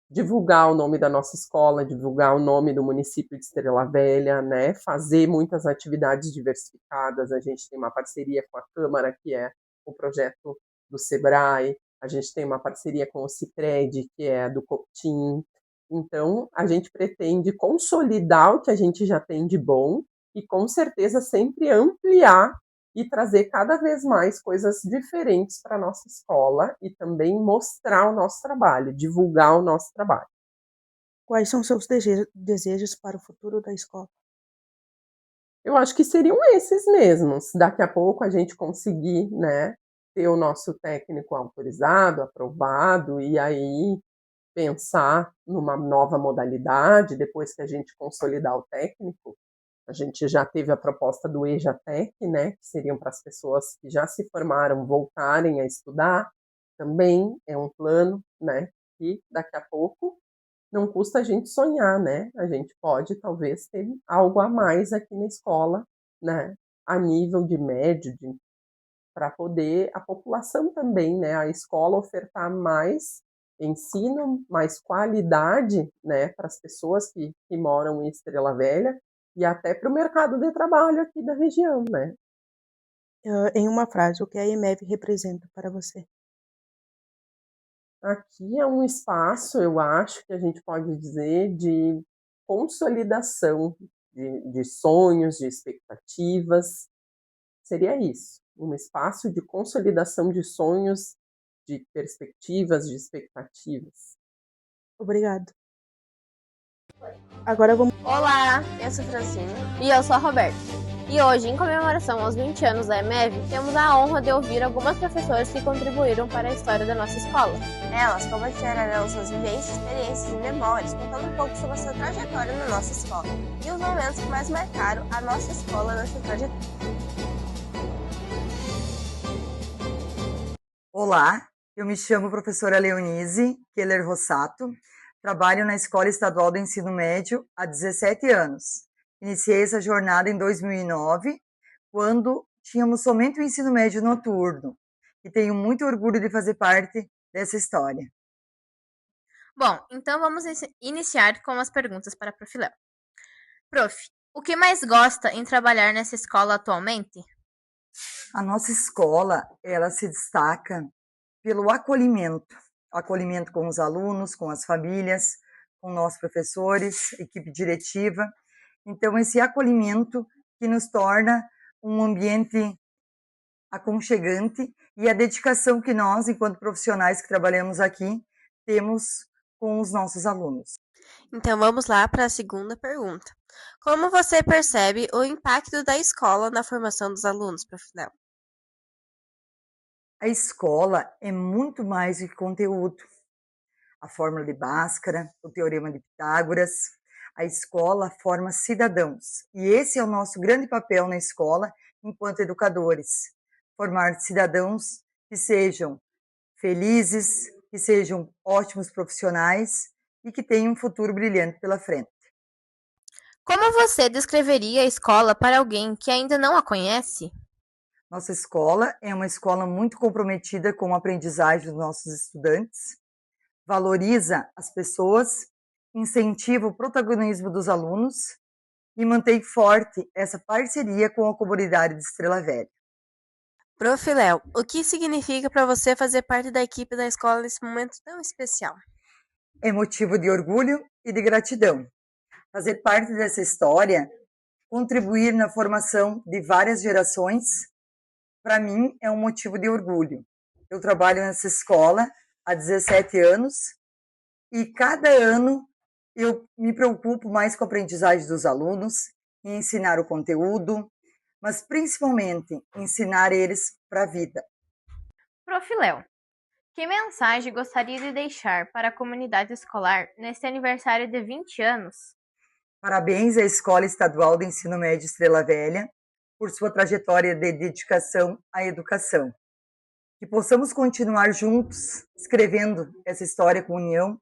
Divulgar o nome da nossa escola, divulgar o nome do município de Estrela Velha, né? Fazer muitas atividades diversificadas. A gente tem uma parceria com a Câmara, que é o projeto do Sebrae. A gente tem uma parceria com o Sicredi, que é do Coptim. Então, a gente pretende consolidar o que a gente já tem de bom e, com certeza, sempre ampliar e trazer cada vez mais coisas diferentes para a nossa escola e também mostrar o nosso trabalho, divulgar o nosso trabalho. Quais são seus desejos para o futuro da escola? Eu acho que seriam esses mesmos. Daqui a pouco a gente conseguir, né, ter o nosso técnico autorizado, aprovado, e aí pensar numa nova modalidade, depois que a gente consolidar o técnico. A gente já teve a proposta do EJATEC, né, que seriam para as pessoas que já se formaram voltarem a estudar. Também é um plano, né, que daqui a pouco não custa a gente sonhar, né? A gente pode talvez ter algo a mais aqui na escola, né, a nível de médio, para poder a população também, né, a escola ofertar mais ensino, mais qualidade, né, para as pessoas que moram em Estrela Velha e até para o mercado de trabalho aqui da região, né? Em uma frase, o que a EMEV representa para você? Aqui é um espaço, eu acho que a gente pode dizer, de consolidação de sonhos, de expectativas. Seria isso, um espaço de consolidação de sonhos, de perspectivas, de expectativas. Obrigado. Agora vamos... Olá, eu sou Francine. E eu sou a Roberta. E hoje, em comemoração aos 20 anos da EMEV, temos a honra de ouvir algumas professoras que contribuíram para a história da nossa escola. Elas compartilharão suas vivências, experiências e memórias, contando um pouco sobre a sua trajetória na nossa escola e os momentos que mais marcaram a nossa escola nessa trajetória. Olá, eu me chamo professora Leonise Keller Rossato, trabalho na Escola Estadual do Ensino Médio há 17 anos. Iniciei essa jornada em 2009, quando tínhamos somente o ensino médio noturno, e tenho muito orgulho de fazer parte dessa história. Bom, então vamos iniciar com as perguntas para a Prof. Léo. Prof, o que mais gosta em trabalhar nessa escola atualmente? A nossa escola, ela se destaca pelo acolhimento com os alunos, com as famílias, com nossos professores, equipe diretiva. Então, esse acolhimento que nos torna um ambiente aconchegante e a dedicação que nós, enquanto profissionais que trabalhamos aqui, temos com os nossos alunos. Então, vamos lá para a segunda pergunta. Como você percebe o impacto da escola na formação dos alunos, Prof. Léo? A escola é muito mais do que conteúdo. A fórmula de Bhaskara, o teorema de Pitágoras. A escola forma cidadãos. E esse é o nosso grande papel na escola, enquanto educadores. Formar cidadãos que sejam felizes, que sejam ótimos profissionais e que tenham um futuro brilhante pela frente. Como você descreveria a escola para alguém que ainda não a conhece? Nossa escola é uma escola muito comprometida com a aprendizagem dos nossos estudantes, valoriza as pessoas, incentiva o protagonismo dos alunos e mantém forte essa parceria com a comunidade de Estrela Velha. Prof. Léo, o que significa para você fazer parte da equipe da escola nesse momento tão especial? É motivo de orgulho e de gratidão. Fazer parte dessa história contribuir na formação de várias gerações, para mim é um motivo de orgulho. Eu trabalho nessa escola há 17 anos e cada ano eu me preocupo mais com a aprendizagem dos alunos, em ensinar o conteúdo, mas principalmente ensinar eles para a vida. Prof. Léo, que mensagem gostaria de deixar para a comunidade escolar neste aniversário de 20 anos? Parabéns à Escola Estadual de Ensino Médio Estrela Velha por sua trajetória de dedicação à educação. Que possamos continuar juntos, escrevendo essa história com união,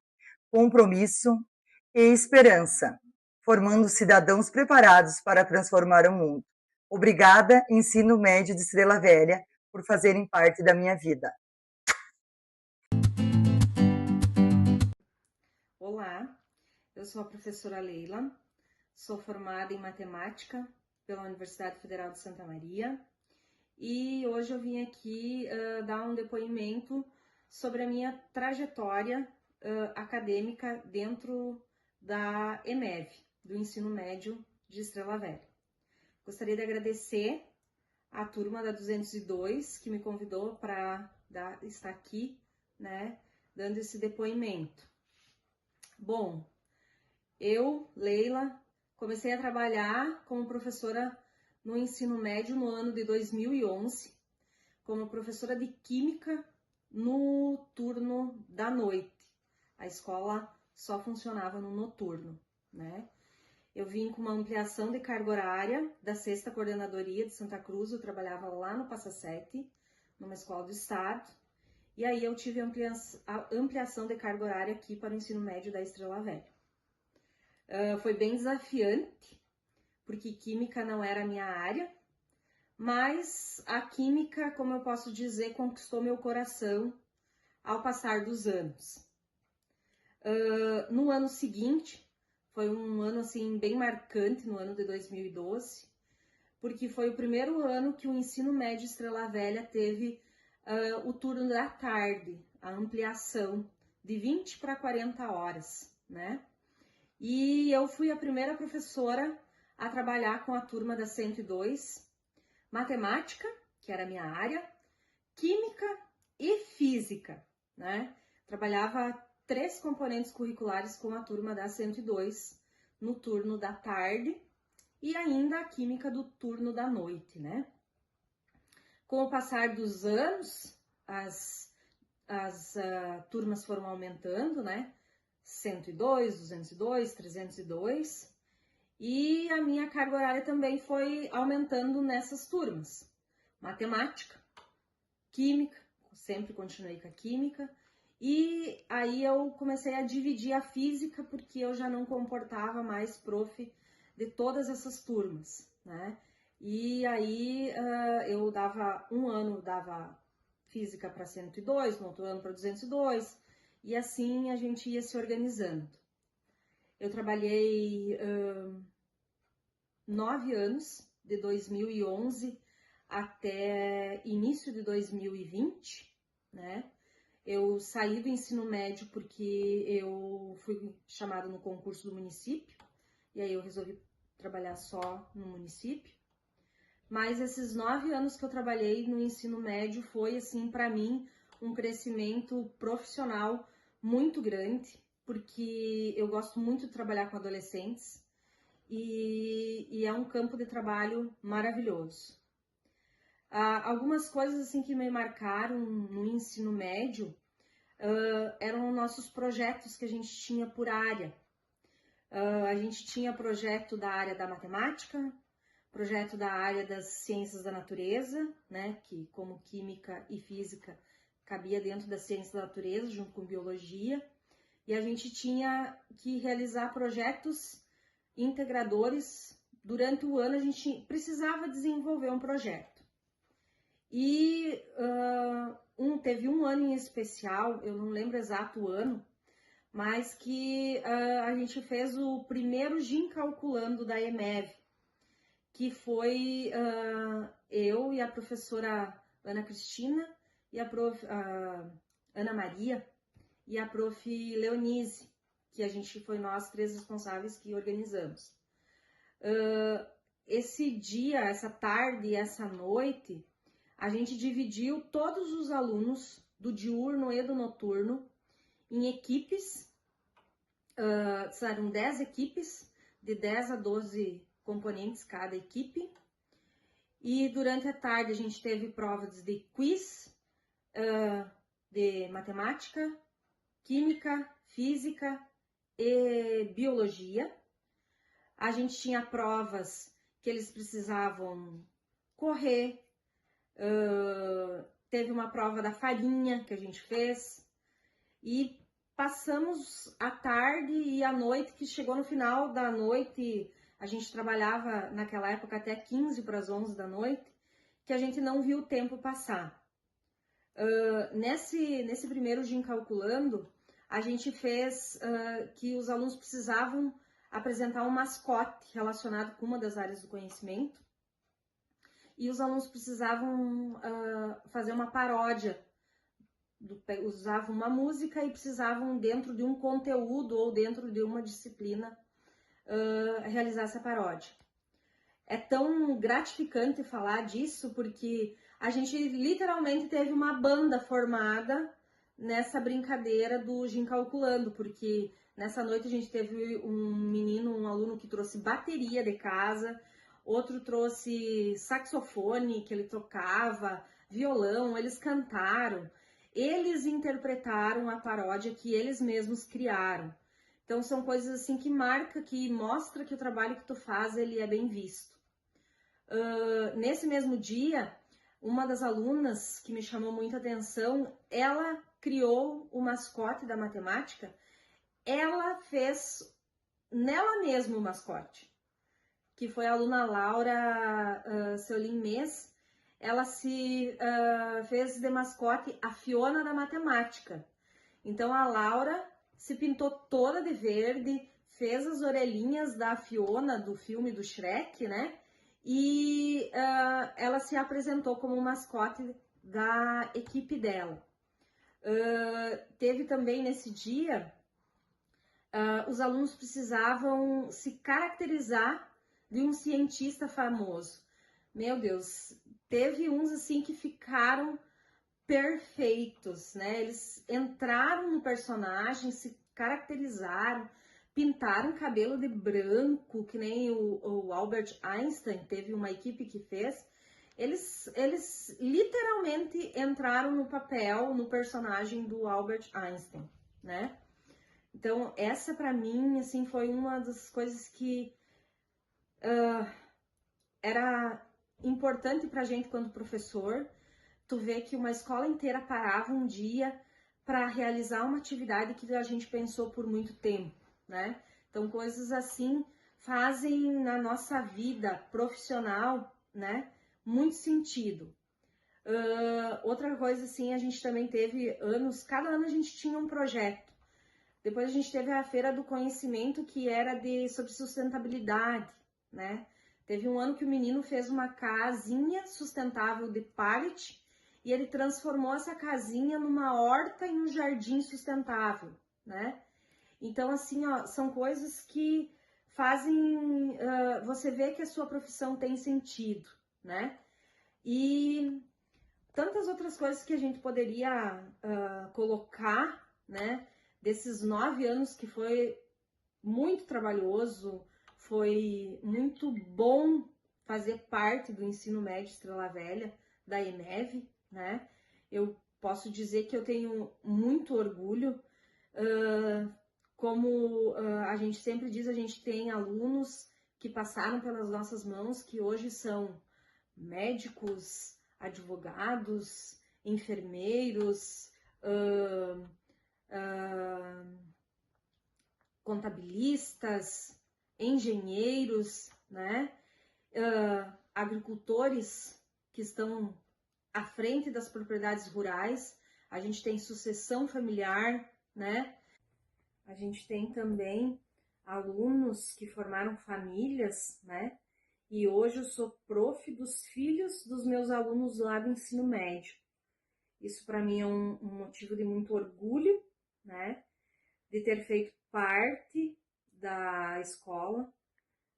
compromisso e esperança, formando cidadãos preparados para transformar o mundo. Obrigada, Ensino Médio de Estrela Velha, por fazerem parte da minha vida. Olá, eu sou a professora Leila, sou formada em matemática pela Universidade Federal de Santa Maria e hoje eu vim aqui dar um depoimento sobre a minha trajetória acadêmica dentro da EMEV, do Ensino Médio de Estrela Velha. Gostaria de agradecer a turma da 202 que me convidou para estar aqui, né, dando esse depoimento. Bom, eu, Leila, comecei a trabalhar como professora no ensino médio no ano de 2011, como professora de Química no turno da noite. A escola só funcionava no noturno, né? Eu vim com uma ampliação de carga horária da 6ª Coordenadoria de Santa Cruz, eu trabalhava lá no Passa Sete, numa escola do estado, e aí eu tive a ampliação de carga horária aqui para o ensino médio da Estrela Velha. Foi bem desafiante, porque Química não era a minha área, mas a Química, como eu posso dizer, conquistou meu coração ao passar dos anos. No ano seguinte, foi um ano assim bem marcante, no ano de 2012, porque foi o primeiro ano que o ensino médio Estrela Velha teve o turno da tarde, a ampliação de 20 para 40 horas, né? E eu fui a primeira professora a trabalhar com a turma da 102, matemática, que era a minha área, química e física, né? Trabalhava 3 componentes curriculares com a turma da 102 no turno da tarde e ainda a química do turno da noite, né? Com o passar dos anos, as turmas foram aumentando, né? 102, 202, 302 e a minha carga horária também foi aumentando nessas turmas. Matemática, química, sempre continuei com a química. E aí eu comecei a dividir a física, porque eu já não comportava mais prof de todas essas turmas, né? E aí eu dava um ano, dava física para 102, no outro ano para 202, e assim a gente ia se organizando. Eu trabalhei 9 anos, de 2011 até início de 2020, né? Eu saí do ensino médio porque eu fui chamada no concurso do município, e aí eu resolvi trabalhar só no município. Mas esses 9 anos que eu trabalhei no ensino médio foi, assim, para mim, um crescimento profissional muito grande, porque eu gosto muito de trabalhar com adolescentes e é um campo de trabalho maravilhoso. Algumas coisas assim que me marcaram no ensino médio eram nossos projetos que a gente tinha por área. A gente tinha projeto da área da matemática, projeto da área das ciências da natureza, né, que como química e física cabia dentro das ciências da natureza, junto com biologia, e a gente tinha que realizar projetos integradores. Durante o ano a gente precisava desenvolver um projeto. E teve um ano em especial, eu não lembro exato o ano, mas que a gente fez o primeiro GIM calculando da EMEV, que foi eu e a professora Ana Cristina, e a Ana Maria, e a prof. Leonise, que a gente foi nós 3 responsáveis que organizamos. esse dia, essa tarde e essa noite, a gente dividiu todos os alunos do diurno e do noturno em equipes, eram 10 equipes, de 10 a 12 componentes cada equipe. E durante a tarde a gente teve provas de quiz, de matemática, química, física e biologia. A gente tinha provas que eles precisavam correr, teve uma prova da farinha que a gente fez, e passamos a tarde e a noite, que chegou no final da noite, a gente trabalhava naquela época até 15 para as 11 da noite, que a gente não viu o tempo passar. Nesse primeiro Gin Calculando, a gente fez que os alunos precisavam apresentar um mascote relacionado com uma das áreas do conhecimento, e os alunos precisavam fazer uma paródia, usavam uma música e precisavam, dentro de um conteúdo ou dentro de uma disciplina, realizar essa paródia. É tão gratificante falar disso, porque a gente literalmente teve uma banda formada nessa brincadeira do Gin Calculando, porque nessa noite a gente teve um aluno que trouxe bateria de casa, outro trouxe saxofone que ele tocava, violão, eles cantaram, eles interpretaram a paródia que eles mesmos criaram. Então são coisas assim que marca, que mostra que o trabalho que tu faz, ele é bem visto. Nesse mesmo dia, uma das alunas que me chamou muita atenção, ela criou o mascote da matemática, ela fez nela mesma o mascote, que foi a aluna Laura Seulin Mês. Ela se fez de mascote a Fiona da matemática. Então a Laura se pintou toda de verde, fez as orelhinhas da Fiona do filme do Shrek, né? E ela se apresentou como mascote da equipe dela. Teve também nesse dia, os alunos precisavam se caracterizar de um cientista famoso. Meu Deus, teve uns assim que ficaram perfeitos, né? Eles entraram no personagem, se caracterizaram, pintaram cabelo de branco, que nem o Albert Einstein, teve uma equipe que fez. Eles literalmente entraram no papel, no personagem do Albert Einstein, né? Então, essa para mim, assim, foi uma das coisas que era importante pra gente quando professor. Tu vê que uma escola inteira parava um dia para realizar uma atividade que a gente pensou por muito tempo, né? Então, coisas assim fazem na nossa vida profissional, né, muito sentido. Outra coisa, assim, a gente também teve cada ano a gente tinha um projeto. Depois a gente teve a Feira do Conhecimento, que era sobre sustentabilidade, né? Teve um ano que o menino fez uma casinha sustentável de pallet e ele transformou essa casinha numa horta e um jardim sustentável, né? Então, assim, ó, são coisas que fazem você ver que a sua profissão tem sentido, né? E tantas outras coisas que a gente poderia colocar, né? Desses 9 anos que foi muito trabalhoso, foi muito bom fazer parte do ensino médio Estrela Velha, da EMEV, né? Eu posso dizer que eu tenho muito orgulho. Como a gente sempre diz, a gente tem alunos que passaram pelas nossas mãos, que hoje são médicos, advogados, enfermeiros, contabilistas, engenheiros, né? Agricultores que estão à frente das propriedades rurais. A gente tem sucessão familiar, né? A gente tem também alunos que formaram famílias, né? E hoje eu sou prof dos filhos dos meus alunos lá do ensino médio. Isso para mim é um motivo de muito orgulho, né? De ter feito parte da escola.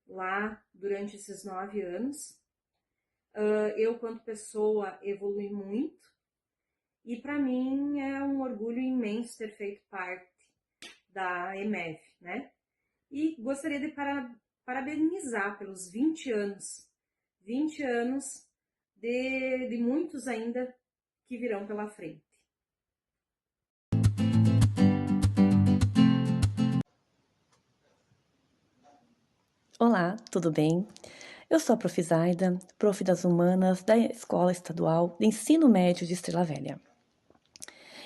lá durante esses 9 anos. Eu, quanto pessoa, evolui muito e para mim é um orgulho imenso ter feito parte da EMEV, né? E gostaria de parabenizar pelos 20 anos, 20 anos de muitos ainda que virão pela frente. Olá, tudo bem? Eu sou a Prof. Zaida, prof. das Humanas da Escola Estadual de Ensino Médio de Estrela Velha.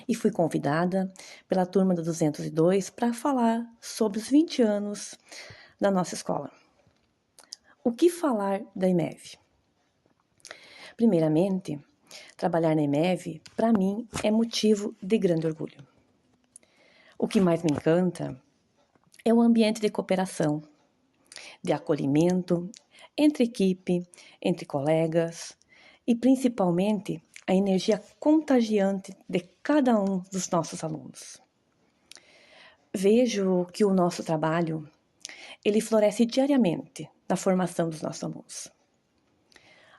E fui convidada pela turma do 202 para falar sobre os 20 anos da nossa escola. O que falar da EMEV? Primeiramente, trabalhar na EMEV, para mim, é motivo de grande orgulho. O que mais me encanta é o ambiente de cooperação, de acolhimento, entre equipe, entre colegas e principalmente a energia contagiante de cada um dos nossos alunos. Vejo que o nosso trabalho, ele floresce diariamente na formação dos nossos alunos.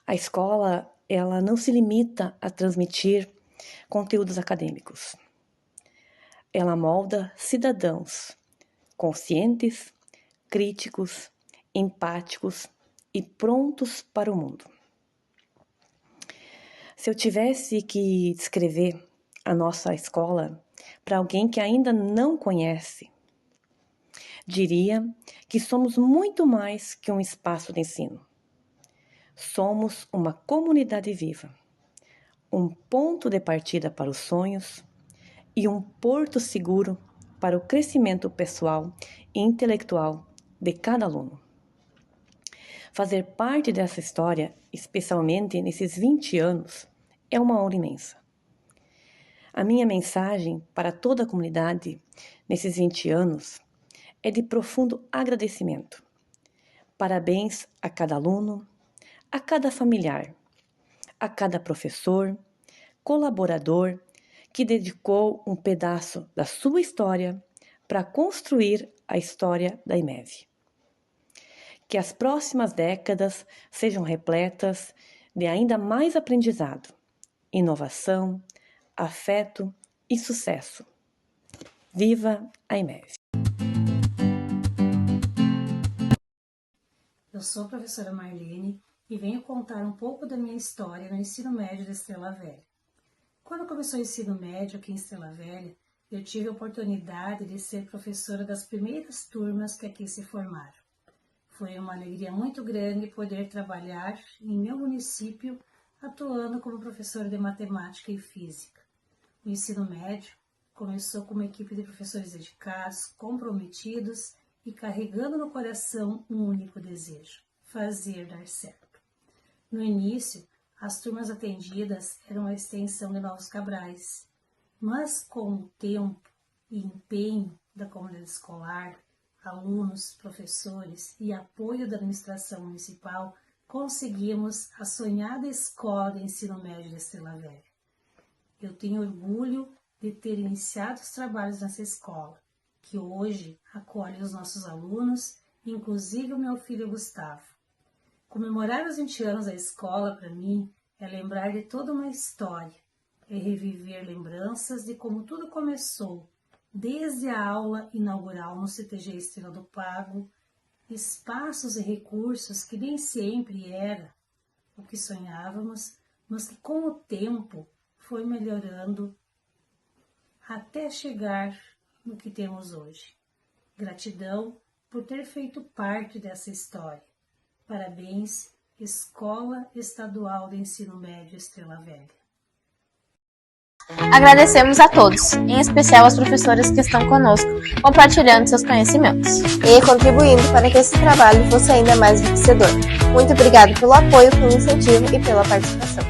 A escola, ela não se limita a transmitir conteúdos acadêmicos. Ela molda cidadãos conscientes, críticos, empáticos e prontos para o mundo. Se eu tivesse que descrever a nossa escola para alguém que ainda não conhece, diria que somos muito mais que um espaço de ensino. Somos uma comunidade viva, um ponto de partida para os sonhos e um porto seguro para o crescimento pessoal e intelectual de cada aluno. Fazer parte dessa história, especialmente nesses 20 anos, é uma honra imensa. A minha mensagem para toda a comunidade nesses 20 anos é de profundo agradecimento. Parabéns a cada aluno, a cada familiar, a cada professor, colaborador que dedicou um pedaço da sua história para construir a história da EMEV. Que as próximas décadas sejam repletas de ainda mais aprendizado, inovação, afeto e sucesso. Viva a EMEV! Eu sou a professora Marlene e venho contar um pouco da minha história no ensino médio da Estrela Velha. Quando começou o ensino médio aqui em Estrela Velha, eu tive a oportunidade de ser professora das primeiras turmas que aqui se formaram. Foi uma alegria muito grande poder trabalhar em meu município, atuando como professora de matemática e física. O ensino médio começou com uma equipe de professores dedicados, comprometidos e carregando no coração um único desejo: fazer dar certo. No início, as turmas atendidas eram a extensão de Novos Cabrais, mas com o tempo e empenho da comunidade escolar, alunos, professores e apoio da administração municipal, conseguimos a sonhada Escola de Ensino Médio da Estrela Velha. Eu tenho orgulho de ter iniciado os trabalhos nessa escola, que hoje acolhe os nossos alunos, inclusive o meu filho Gustavo. Comemorar os 20 anos da escola, para mim, é lembrar de toda uma história, é reviver lembranças de como tudo começou, desde a aula inaugural no CTG Estrela do Pago, espaços e recursos que nem sempre era o que sonhávamos, mas que com o tempo foi melhorando até chegar no que temos hoje. Gratidão por ter feito parte dessa história. Parabéns, Escola Estadual de Ensino Médio Estrela Velha. Agradecemos a todos, em especial as professoras que estão conosco, compartilhando seus conhecimentos e contribuindo para que esse trabalho fosse ainda mais enriquecedor. Muito obrigado pelo apoio, pelo incentivo e pela participação.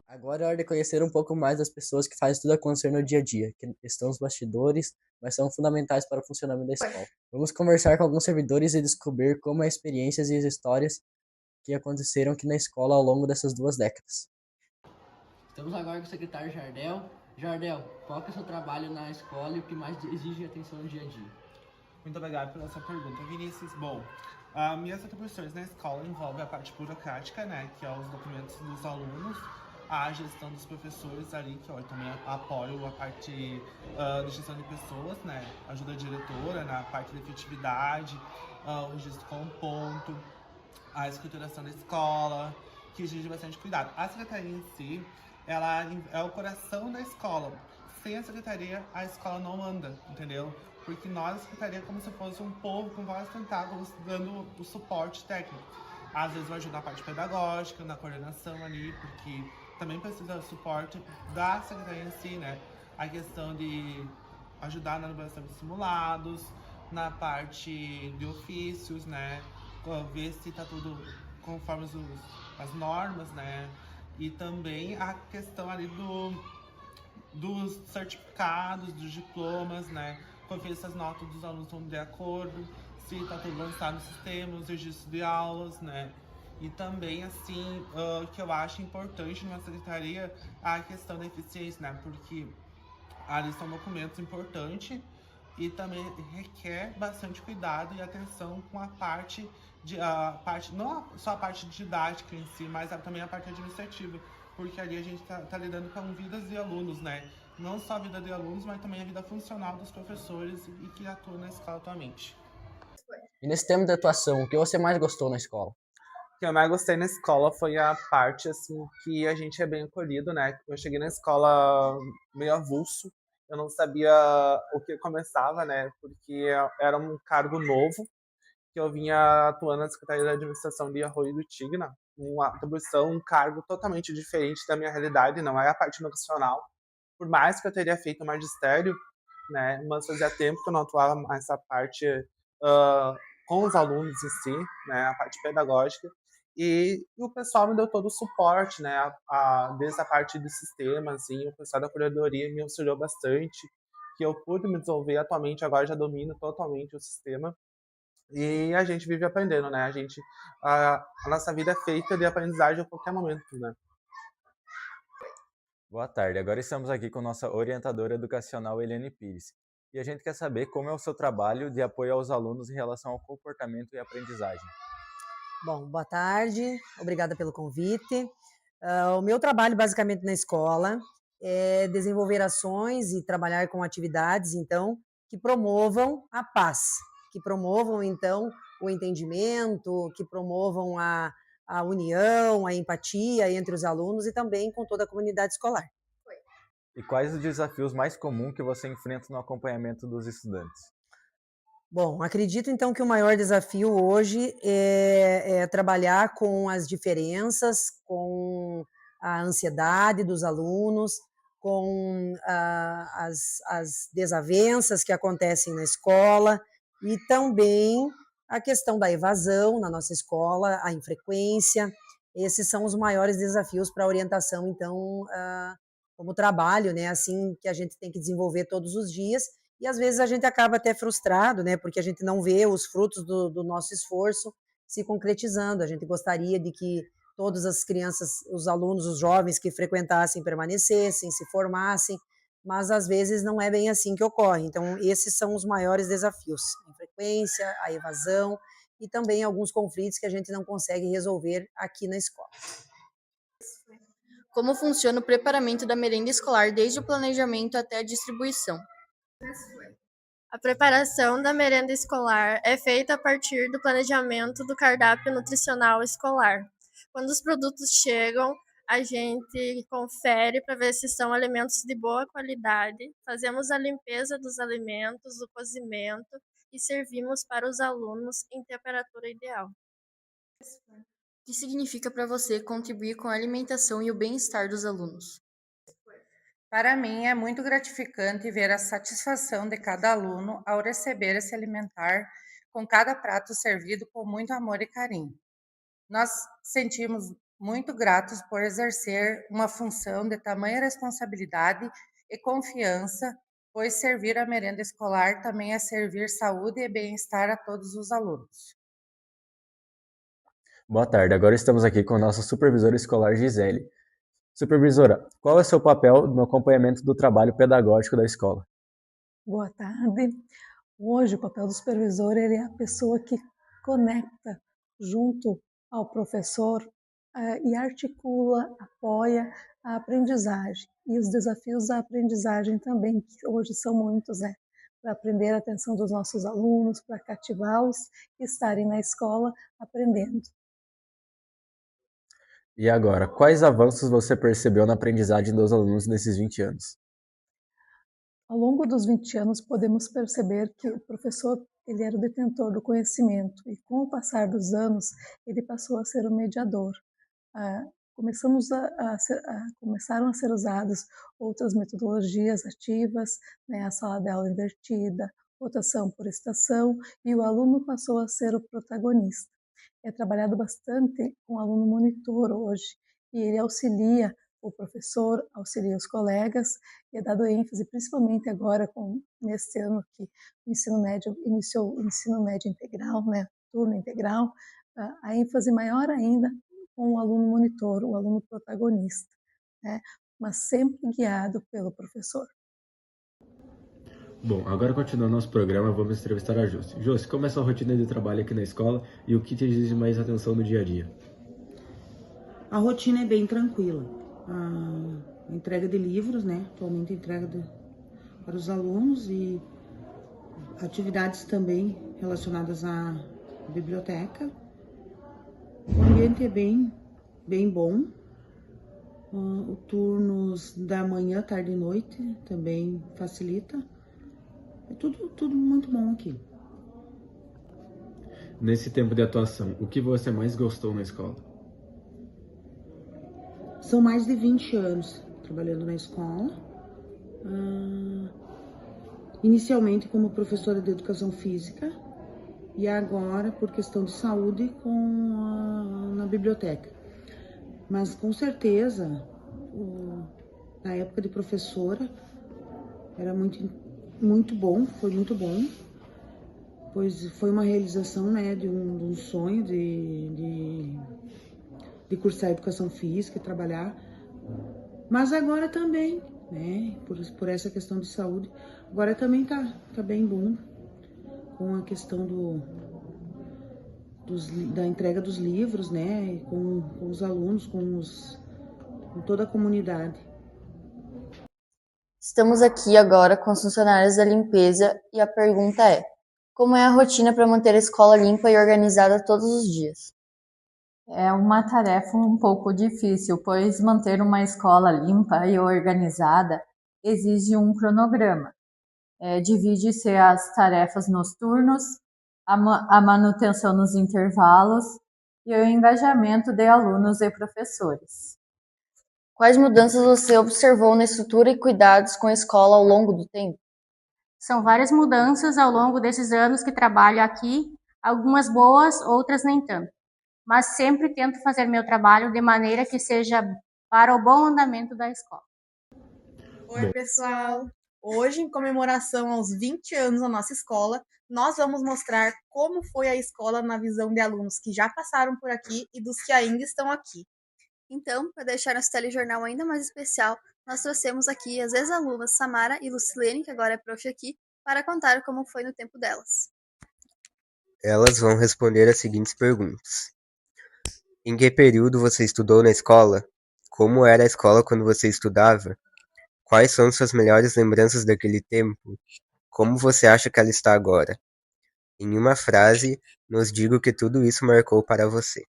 Agora é hora de conhecer um pouco mais das pessoas que fazem tudo acontecer no dia a dia, que estão nos bastidores, mas são fundamentais para o funcionamento da escola. Vamos conversar com alguns servidores e descobrir como as experiências e as histórias que aconteceram aqui na escola ao longo dessas 2 décadas. Estamos agora com o secretário Jardel. Jardel, qual que é o seu trabalho na escola e o que mais exige atenção no dia a dia? Muito obrigado pela essa pergunta, Vinícius. Bom, Minhas atribuições na escola envolvem a parte burocrática, né, que é os documentos dos alunos, a gestão dos professores ali, que eu também apoio a parte de gestão de pessoas, né, ajuda a diretora na parte de efetividade, o registro com ponto, a escrituração da escola, que exige bastante cuidado. A secretaria em si, ela é o coração da escola. Sem a secretaria, a escola não anda, entendeu? Porque nós, a secretaria, é como se fosse um povo com vários tentáculos dando o suporte técnico. Às vezes vai ajudar na parte pedagógica, na coordenação ali, porque também precisa do suporte da secretaria em si, né? A questão de ajudar na elaboração de simulados, na parte de ofícios, né? Ver se tá tudo conforme as normas, né? E também a questão ali dos certificados, dos diplomas, né? Conferir se as notas dos alunos estão de acordo, se está tudo lançado no sistema, os registros de aulas, né? E também, assim, que eu acho importante numa secretaria a questão da eficiência, né? Porque ali são documentos importantes e também requer bastante cuidado e atenção com a parte não só a parte didática em si, mas também a parte administrativa, porque ali a gente tá lidando com vidas de alunos, né? Não só a vida de alunos, mas também a vida funcional dos professores e que atuam na escola atualmente. E nesse tema de atuação, o que você mais gostou na escola? O que eu mais gostei na escola foi a parte, assim, que a gente é bem acolhido, né? Eu cheguei na escola meio avulso, eu não sabia o que começava, né? Porque era um cargo novo, que eu vinha atuando na Secretaria de Administração de Arroio do Tigre, uma atribuição, um cargo totalmente diferente da minha realidade, não é a parte educacional. Por mais que eu teria feito magistério, né, mas fazia tempo que eu não atuava mais essa parte com os alunos em si, né, a parte pedagógica. E o pessoal me deu todo o suporte, né, desde a parte do sistema, assim, o pessoal da curadoria me auxiliou bastante, que eu pude me desenvolver atualmente, agora já domino totalmente o sistema. E a gente vive aprendendo, né? A nossa vida é feita de aprendizagem a qualquer momento, né? Boa tarde, agora estamos aqui com nossa orientadora educacional, Eliane Pires. E a gente quer saber como é o seu trabalho de apoio aos alunos em relação ao comportamento e aprendizagem. Bom, boa tarde, obrigada pelo convite. O meu trabalho, basicamente, na escola é desenvolver ações e trabalhar com atividades, então, que promovam a paz, que promovam, então, o entendimento, que promovam a união, a empatia entre os alunos e também com toda a comunidade escolar. E quais os desafios mais comuns que você enfrenta no acompanhamento dos estudantes? Bom, acredito então que o maior desafio hoje é trabalhar com as diferenças, com a ansiedade dos alunos, com as desavenças que acontecem na escola e também a questão da evasão na nossa escola, a infrequência. Esses são os maiores desafios para a orientação, então, como trabalho, né, assim que a gente tem que desenvolver todos os dias. E às vezes a gente acaba até frustrado, né, porque a gente não vê os frutos do nosso esforço se concretizando. A gente gostaria de que todas as crianças, os alunos, os jovens que frequentassem permanecessem, se formassem, mas às vezes não é bem assim que ocorre. Então, esses são os maiores desafios: a infrequência, a evasão e também alguns conflitos que a gente não consegue resolver aqui na escola. Como funciona o preparamento da merenda escolar desde o planejamento até a distribuição? A preparação da merenda escolar é feita a partir do planejamento do cardápio nutricional escolar. Quando os produtos chegam, a gente confere para ver se são alimentos de boa qualidade, fazemos a limpeza dos alimentos, o cozimento e servimos para os alunos em temperatura ideal. O que significa para você contribuir com a alimentação e o bem-estar dos alunos? Para mim, é muito gratificante ver a satisfação de cada aluno ao receber e se alimentar com cada prato servido com muito amor e carinho. Nós sentimos muito gratos por exercer uma função de tamanha responsabilidade e confiança, pois servir a merenda escolar também é servir saúde e bem-estar a todos os alunos. Boa tarde, agora estamos aqui com a nossa supervisora escolar, Gisele. Supervisora, qual é o seu papel no acompanhamento do trabalho pedagógico da escola? Boa tarde. Hoje o papel do supervisor ele é a pessoa que conecta junto ao professor e articula, apoia a aprendizagem e os desafios da aprendizagem também, que hoje são muitos, né? Para aprender a atenção dos nossos alunos, para cativá-los e estarem na escola aprendendo. E agora, quais avanços você percebeu na aprendizagem dos alunos nesses 20 anos? Ao longo dos 20 anos, podemos perceber que o professor ele era o detentor do conhecimento e, com o passar dos anos, ele passou a ser o mediador. Começaram a ser usadas outras metodologias ativas, né, a sala de aula invertida, rotação por estação, e o aluno passou a ser o protagonista. É trabalhado bastante com o aluno monitor hoje, e ele auxilia o professor, auxilia os colegas, e é dado ênfase, principalmente agora, neste ano que o ensino médio iniciou o ensino médio integral, né, turno integral, a ênfase maior ainda com o aluno monitor, o aluno protagonista, né, mas sempre guiado pelo professor. Bom, agora continuando nosso programa, vamos entrevistar a Josi. Josi, como é a sua rotina de trabalho aqui na escola e o que te exige mais atenção no dia a dia? A rotina é bem tranquila. A entrega de livros, né? Atualmente entrega para os alunos e atividades também relacionadas à biblioteca. O ambiente é bem bom. O turnos da manhã, tarde e noite também facilita. É tudo muito bom aqui. Nesse tempo de atuação, o que você mais gostou na escola? São mais de 20 anos trabalhando na escola. Inicialmente como professora de educação física e agora, por questão de saúde, na biblioteca. Mas com certeza, na época de professora, era muito bom, foi muito bom, pois foi uma realização, né, de um sonho de cursar educação física e trabalhar, mas agora também, né, por essa questão de saúde, agora também tá bem bom com a questão da entrega dos livros, né, com os alunos, com toda a comunidade. Estamos aqui agora com os funcionários da limpeza e a pergunta é: como é a rotina para manter a escola limpa e organizada todos os dias? É uma tarefa um pouco difícil, pois manter uma escola limpa e organizada exige um cronograma. Divide-se as tarefas nos turnos, a manutenção nos intervalos e o engajamento de alunos e professores. Quais mudanças você observou na estrutura e cuidados com a escola ao longo do tempo? São várias mudanças ao longo desses anos que trabalho aqui, algumas boas, outras nem tanto. Mas sempre tento fazer meu trabalho de maneira que seja para o bom andamento da escola. Oi, pessoal! Hoje, em comemoração aos 20 anos da nossa escola, nós vamos mostrar como foi a escola na visão de alunos que já passaram por aqui e dos que ainda estão aqui. Então, para deixar nosso telejornal ainda mais especial, nós trouxemos aqui as ex-alunas Samara e Lucilene, que agora é prof aqui, para contar como foi no tempo delas. Elas vão responder as seguintes perguntas. Em que período você estudou na escola? Como era a escola quando você estudava? Quais são suas melhores lembranças daquele tempo? Como você acha que ela está agora? Em uma frase, nos diga o que tudo isso marcou para você.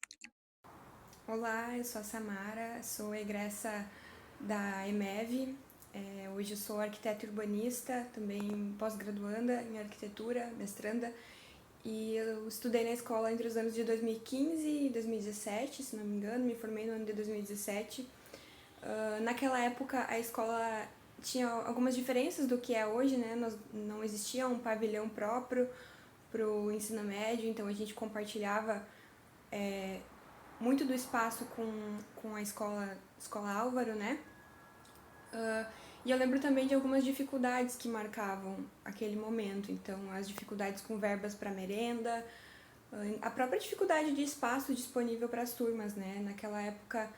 Olá, eu sou a Samara, sou egressa da EMEV, hoje eu sou arquiteta urbanista, também pós-graduanda em arquitetura, mestranda, e eu estudei na escola entre os anos de 2015 e 2017, se não me engano, me formei no ano de 2017. Naquela época a escola tinha algumas diferenças do que é hoje, né? Não existia um pavilhão próprio para o ensino médio, então a gente compartilhava muito do espaço com a escola Álvaro, né? E eu lembro também de algumas dificuldades que marcavam aquele momento. Então, as dificuldades com verbas para merenda, a própria dificuldade de espaço disponível para as turmas, né? Naquela época,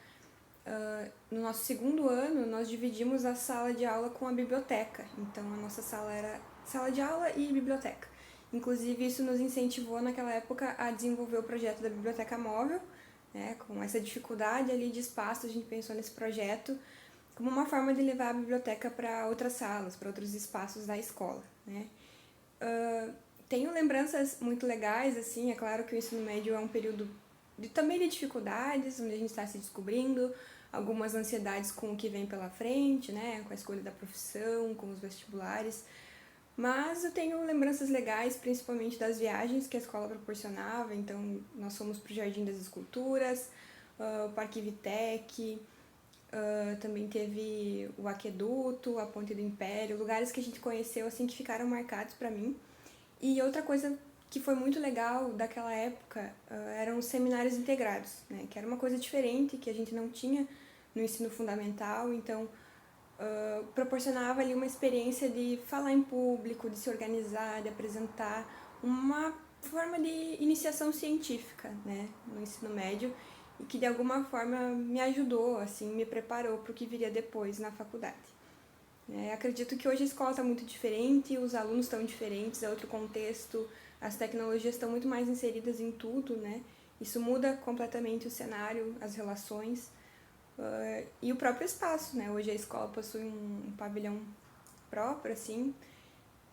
no nosso segundo ano, nós dividimos a sala de aula com a biblioteca. Então, a nossa sala era sala de aula e biblioteca. Inclusive, isso nos incentivou naquela época a desenvolver o projeto da biblioteca móvel, né? Com essa dificuldade ali de espaço, a gente pensou nesse projeto como uma forma de levar a biblioteca para outras salas, para outros espaços da escola, né? Tenho lembranças muito legais, assim, é claro que o ensino médio é um período também de dificuldades, onde a gente está se descobrindo, algumas ansiedades com o que vem pela frente, né, com a escolha da profissão, com os vestibulares, mas eu tenho lembranças legais, principalmente das viagens que a escola proporcionava. Então, nós fomos para o Jardim das Esculturas, o Parque Vitec, também teve o Aqueduto, a Ponte do Império, lugares que a gente conheceu, assim, que ficaram marcados para mim. E outra coisa que foi muito legal daquela época eram os seminários integrados, né? Que era uma coisa diferente, que a gente não tinha no ensino fundamental, então proporcionava ali uma experiência de falar em público, de se organizar, de apresentar uma forma de iniciação científica, né? No ensino médio, e que de alguma forma me ajudou, assim, me preparou para o que viria depois na faculdade. Acredito que hoje a escola está muito diferente, os alunos estão diferentes, é outro contexto, as tecnologias estão muito mais inseridas em tudo, né? Isso muda completamente o cenário, as relações e o próprio espaço, né? Hoje a escola possui um pavilhão próprio, assim,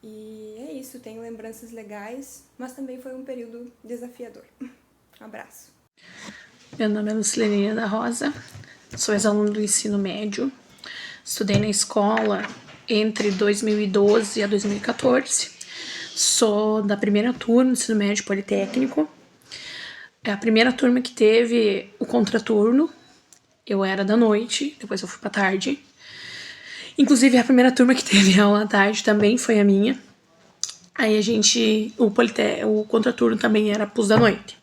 e é isso, tenho lembranças legais, mas também foi um período desafiador. Um abraço. Meu nome é Lucilene da Rosa, sou ex-aluna do ensino médio. Estudei na escola entre 2012 a 2014. Sou da primeira turma do ensino médio politécnico. É a primeira turma que teve o contraturno. Eu era da noite, depois eu fui pra tarde. Inclusive, a primeira turma que teve aula à tarde também foi a minha. Aí o contraturno também era pros da noite.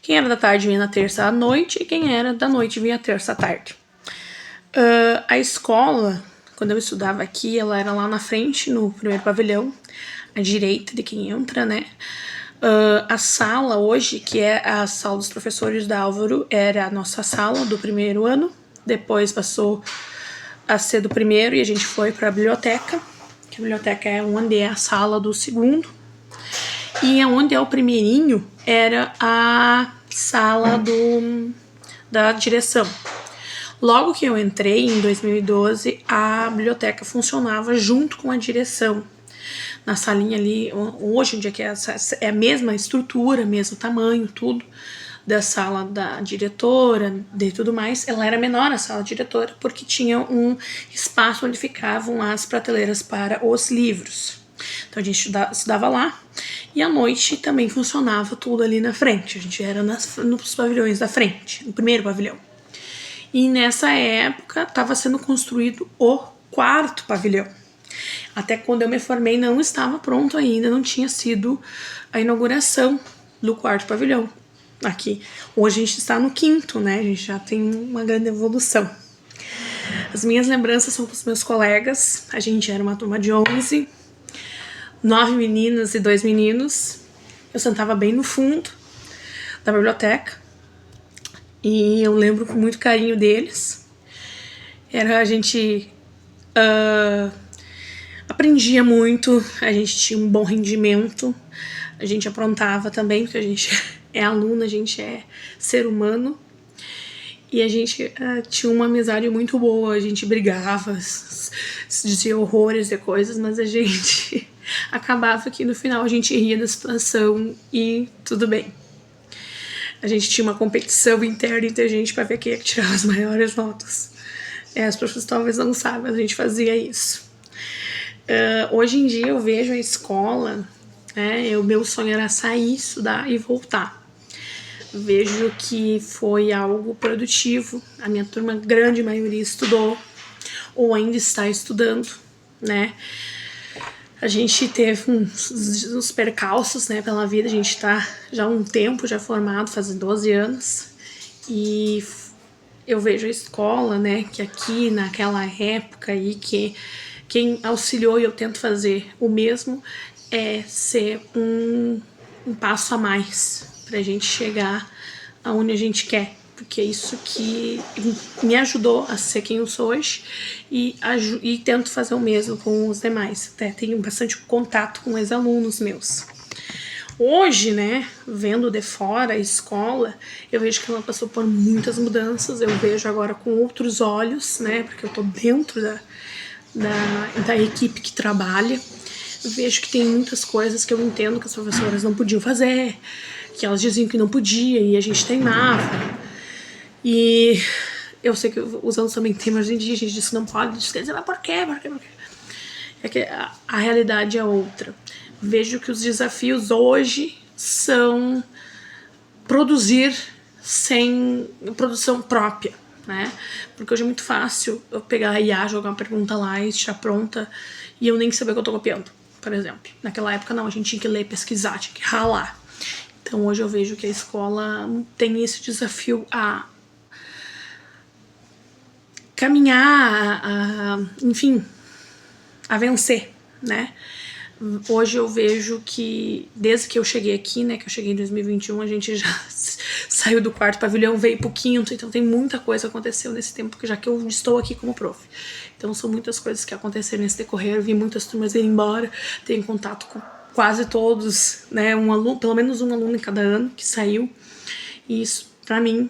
Quem era da tarde vinha na terça à noite e quem era da noite vinha terça à tarde. A escola, quando eu estudava aqui, ela era lá na frente, no primeiro pavilhão, à direita de quem entra, né? A sala hoje, que é a sala dos professores da Álvaro, era a nossa sala do primeiro ano. Depois passou a ser do primeiro e a gente foi para a biblioteca, que a biblioteca é onde é a sala do segundo. E onde é o primeirinho era a sala da direção. Logo que eu entrei, em 2012, a biblioteca funcionava junto com a direção. Na salinha ali, hoje em dia que é a mesma estrutura, mesmo tamanho, tudo, da sala da diretora, de tudo mais, ela era menor, a sala diretora, porque tinha um espaço onde ficavam as prateleiras para os livros. Então a gente estudava lá, e à noite também funcionava tudo ali na frente. A gente era nos pavilhões da frente, no primeiro pavilhão. E nessa época estava sendo construído o quarto pavilhão. Até quando eu me formei não estava pronto ainda, não tinha sido a inauguração do quarto pavilhão aqui. Hoje a gente está no quinto, né? A gente já tem uma grande evolução. As minhas lembranças são com os meus colegas. A gente era uma turma de 11, 9 meninas e 2 meninos. Eu sentava bem no fundo da biblioteca. E eu lembro com muito carinho deles. A gente aprendia muito, a gente tinha um bom rendimento, a gente aprontava também, porque a gente é aluna, a gente é ser humano. E a gente tinha uma amizade muito boa, a gente brigava, se dizia horrores de coisas, mas a gente acabava que no final a gente ria da situação e tudo bem. A gente tinha uma competição interna entre a gente para ver quem é que tirava as maiores notas. As pessoas talvez não sabem, mas a gente fazia isso. Hoje em dia eu vejo a escola, né, o meu sonho era sair, estudar e voltar. Vejo que foi algo produtivo. A minha turma, grande maioria, estudou ou ainda está estudando, né? A gente teve uns percalços, né, pela vida. A gente tá já há um tempo já formado, faz 12 anos. E eu vejo a escola, né, que aqui naquela época aí, que quem auxiliou, e eu tento fazer o mesmo, é ser um passo a mais pra gente chegar aonde a gente quer. Porque é isso que me ajudou a ser quem eu sou hoje e tento fazer o mesmo com os demais. Até tenho bastante contato com ex-alunos meus. Hoje, né, vendo de fora a escola, eu vejo que ela passou por muitas mudanças, eu vejo agora com outros olhos, né, porque eu tô dentro da equipe que trabalha, eu vejo que tem muitas coisas que eu entendo que as professoras não podiam fazer, que elas diziam que não podia e a gente teimava. E eu sei que os alunos também tem, mas a gente diz que não pode, diz, mas por quê? Por quê? Por quê? É que a realidade é outra. Vejo que os desafios hoje são produzir sem produção própria, né? Porque hoje é muito fácil eu pegar a IA, jogar uma pergunta lá e deixar pronta e eu nem saber o que eu tô copiando, por exemplo. Naquela época não, a gente tinha que ler, pesquisar, tinha que ralar. Então hoje eu vejo que a escola tem esse desafio a caminhar, enfim, a vencer, né? Hoje eu vejo que, desde que eu cheguei aqui, né, que eu cheguei em 2021, a gente já saiu do quarto pavilhão, veio pro quinto, então tem muita coisa que aconteceu nesse tempo, já que eu estou aqui como prof. Então são muitas coisas que aconteceram nesse decorrer, eu vi muitas turmas irem embora, tenho contato com quase todos, né, um aluno, pelo menos um aluno em cada ano que saiu, e isso, pra mim,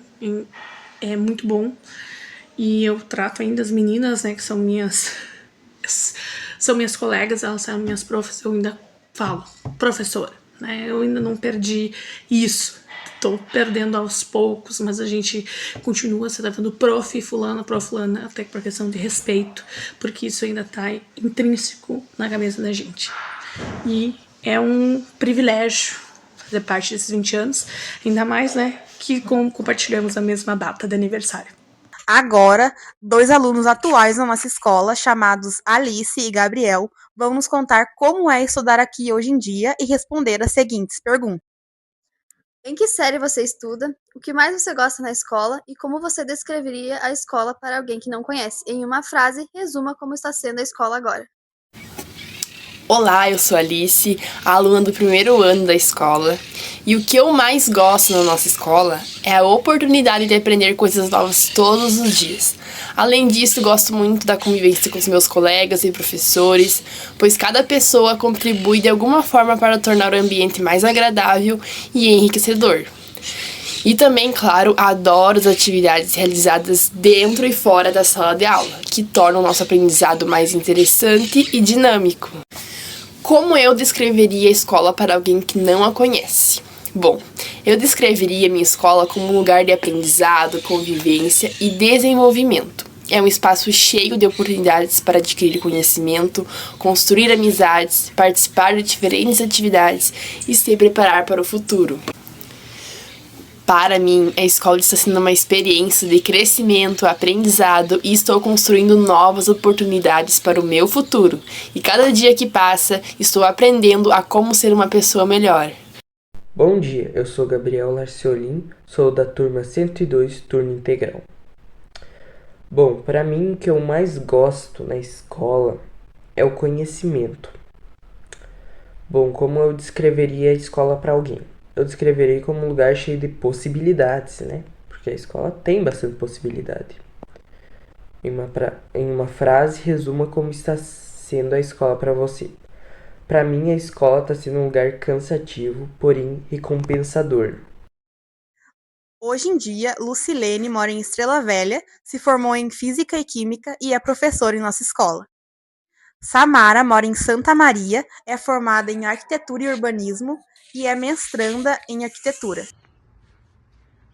é muito bom. E eu trato ainda as meninas, né, que são minhas colegas, elas são minhas profs, eu ainda falo, professora, né, eu ainda não perdi isso, tô perdendo aos poucos, mas a gente continua se tratando prof fulana, até por questão de respeito, porque isso ainda tá intrínseco na cabeça da gente. E é um privilégio fazer parte desses 20 anos, ainda mais, né, que compartilhamos a mesma data de aniversário. Agora, 2 alunos atuais na nossa escola, chamados Alice e Gabriel, vão nos contar como é estudar aqui hoje em dia e responder as seguintes perguntas. Em que série você estuda? O que mais você gosta na escola? E como você descreveria a escola para alguém que não conhece? Em uma frase, resuma como está sendo a escola agora. Olá, eu sou Alice, aluna do primeiro ano da escola, e o que eu mais gosto na nossa escola é a oportunidade de aprender coisas novas todos os dias. Além disso, gosto muito da convivência com os meus colegas e professores, pois cada pessoa contribui de alguma forma para tornar o ambiente mais agradável e enriquecedor. E também, claro, adoro as atividades realizadas dentro e fora da sala de aula, que tornam o nosso aprendizado mais interessante e dinâmico. Como eu descreveria a escola para alguém que não a conhece? Bom, eu descreveria minha escola como um lugar de aprendizado, convivência e desenvolvimento. É um espaço cheio de oportunidades para adquirir conhecimento, construir amizades, participar de diferentes atividades e se preparar para o futuro. Para mim, a escola está sendo uma experiência de crescimento, aprendizado e estou construindo novas oportunidades para o meu futuro. E cada dia que passa, estou aprendendo a como ser uma pessoa melhor. Bom dia, eu sou Gabriel Larciolin, sou da turma 102, turno integral. Bom, para mim o que eu mais gosto na escola é o conhecimento. Bom, como eu descreveria a escola para alguém? Eu descreverei como um lugar cheio de possibilidades, né? Porque a escola tem bastante possibilidade. Em uma frase, resuma como está sendo a escola para você. Para mim, a escola está sendo um lugar cansativo, porém recompensador. Hoje em dia, Lucilene mora em Estrela Velha, se formou em Física e Química e é professora em nossa escola. Samara mora em Santa Maria, é formada em Arquitetura e Urbanismo e é mestranda em Arquitetura.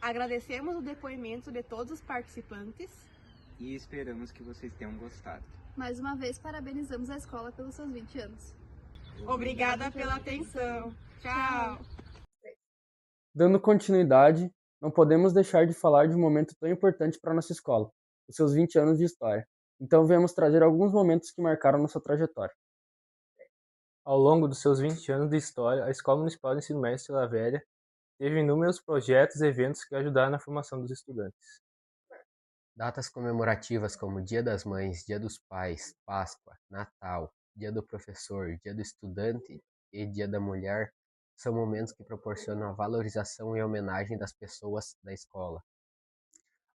Agradecemos o depoimento de todos os participantes e esperamos que vocês tenham gostado. Mais uma vez, parabenizamos a escola pelos seus 20 anos. Obrigada pela atenção. Tchau! Dando continuidade, não podemos deixar de falar de um momento tão importante para nossa escola, os seus 20 anos de história. Então viemos trazer alguns momentos que marcaram nossa trajetória. Ao longo dos seus 20 anos de história, a Escola Municipal de Ensino Médio Estrela Velha teve inúmeros projetos e eventos que ajudaram na formação dos estudantes. Datas comemorativas como Dia das Mães, Dia dos Pais, Páscoa, Natal, Dia do Professor, Dia do Estudante e Dia da Mulher são momentos que proporcionam a valorização e homenagem das pessoas da escola.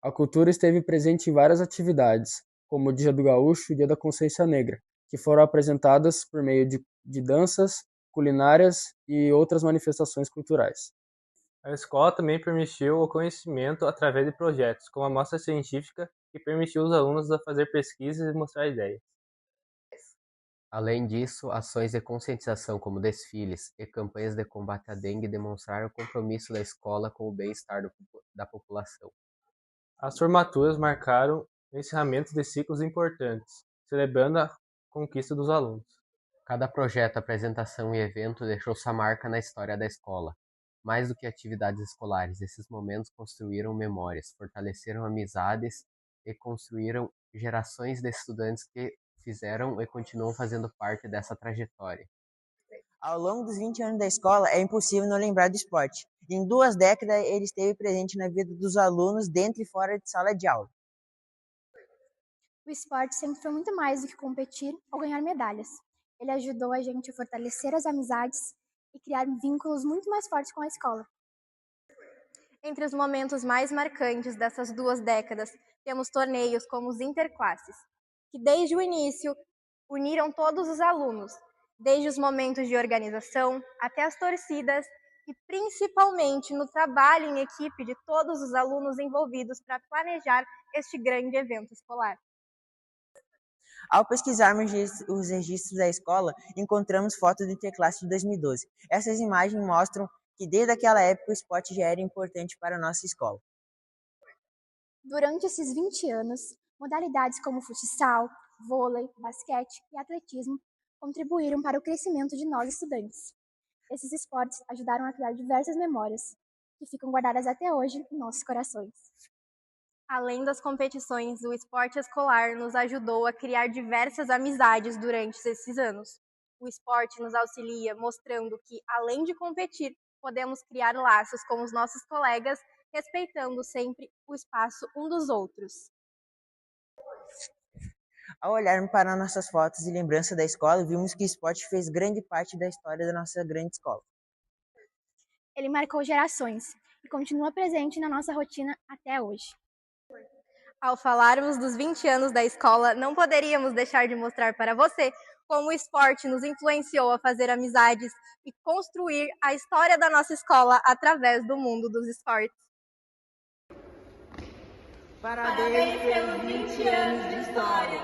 A cultura esteve presente em várias atividades, como o Dia do Gaúcho e o Dia da Consciência Negra, que foram apresentadas por meio de danças, culinárias e outras manifestações culturais. A escola também permitiu o conhecimento através de projetos, como a mostra científica, que permitiu os alunos a fazer pesquisas e mostrar ideias. Além disso, ações de conscientização como desfiles e campanhas de combate à dengue demonstraram o compromisso da escola com o bem-estar da população. As formaturas marcaram o encerramento de ciclos importantes, celebrando a conquista dos alunos. Cada projeto, apresentação e evento deixou sua marca na história da escola. Mais do que atividades escolares, esses momentos construíram memórias, fortaleceram amizades e construíram gerações de estudantes que fizeram e continuam fazendo parte dessa trajetória. Ao longo dos 20 anos da escola, é impossível não lembrar do esporte. Em 2 décadas, ele esteve presente na vida dos alunos dentro e fora de sala de aula. O esporte sempre foi muito mais do que competir ou ganhar medalhas. Ele ajudou a gente a fortalecer as amizades e criar vínculos muito mais fortes com a escola. Entre os momentos mais marcantes dessas 2 décadas, temos torneios como os interclasses, que desde o início uniram todos os alunos, desde os momentos de organização até as torcidas e principalmente no trabalho em equipe de todos os alunos envolvidos para planejar este grande evento escolar. Ao pesquisarmos os registros da escola, encontramos fotos do Interclasse de 2012. Essas imagens mostram que desde aquela época o esporte já era importante para a nossa escola. Durante esses 20 anos, modalidades como futsal, vôlei, basquete e atletismo contribuíram para o crescimento de nós estudantes. Esses esportes ajudaram a criar diversas memórias, que ficam guardadas até hoje em nossos corações. Além das competições, o esporte escolar nos ajudou a criar diversas amizades durante esses anos. O esporte nos auxilia mostrando que, além de competir, podemos criar laços com os nossos colegas, respeitando sempre o espaço um dos outros. Ao olharmos para nossas fotos e lembranças da escola, vimos que o esporte fez grande parte da história da nossa grande escola. Ele marcou gerações e continua presente na nossa rotina até hoje. Ao falarmos dos 20 anos da escola, não poderíamos deixar de mostrar para você como o esporte nos influenciou a fazer amizades e construir a história da nossa escola através do mundo dos esportes. Parabéns pelos 20 anos de história!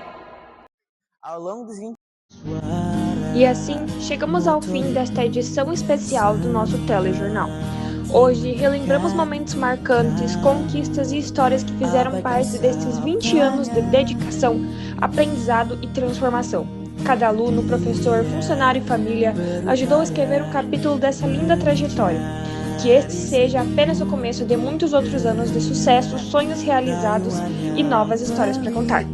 Ao longo dos 20 E assim, chegamos ao fim desta edição especial do nosso telejornal. Hoje, relembramos momentos marcantes, conquistas e histórias que fizeram parte desses 20 anos de dedicação, aprendizado e transformação. Cada aluno, professor, funcionário e família ajudou a escrever um capítulo dessa linda trajetória. Que este seja apenas o começo de muitos outros anos de sucesso, sonhos realizados e novas histórias para contar.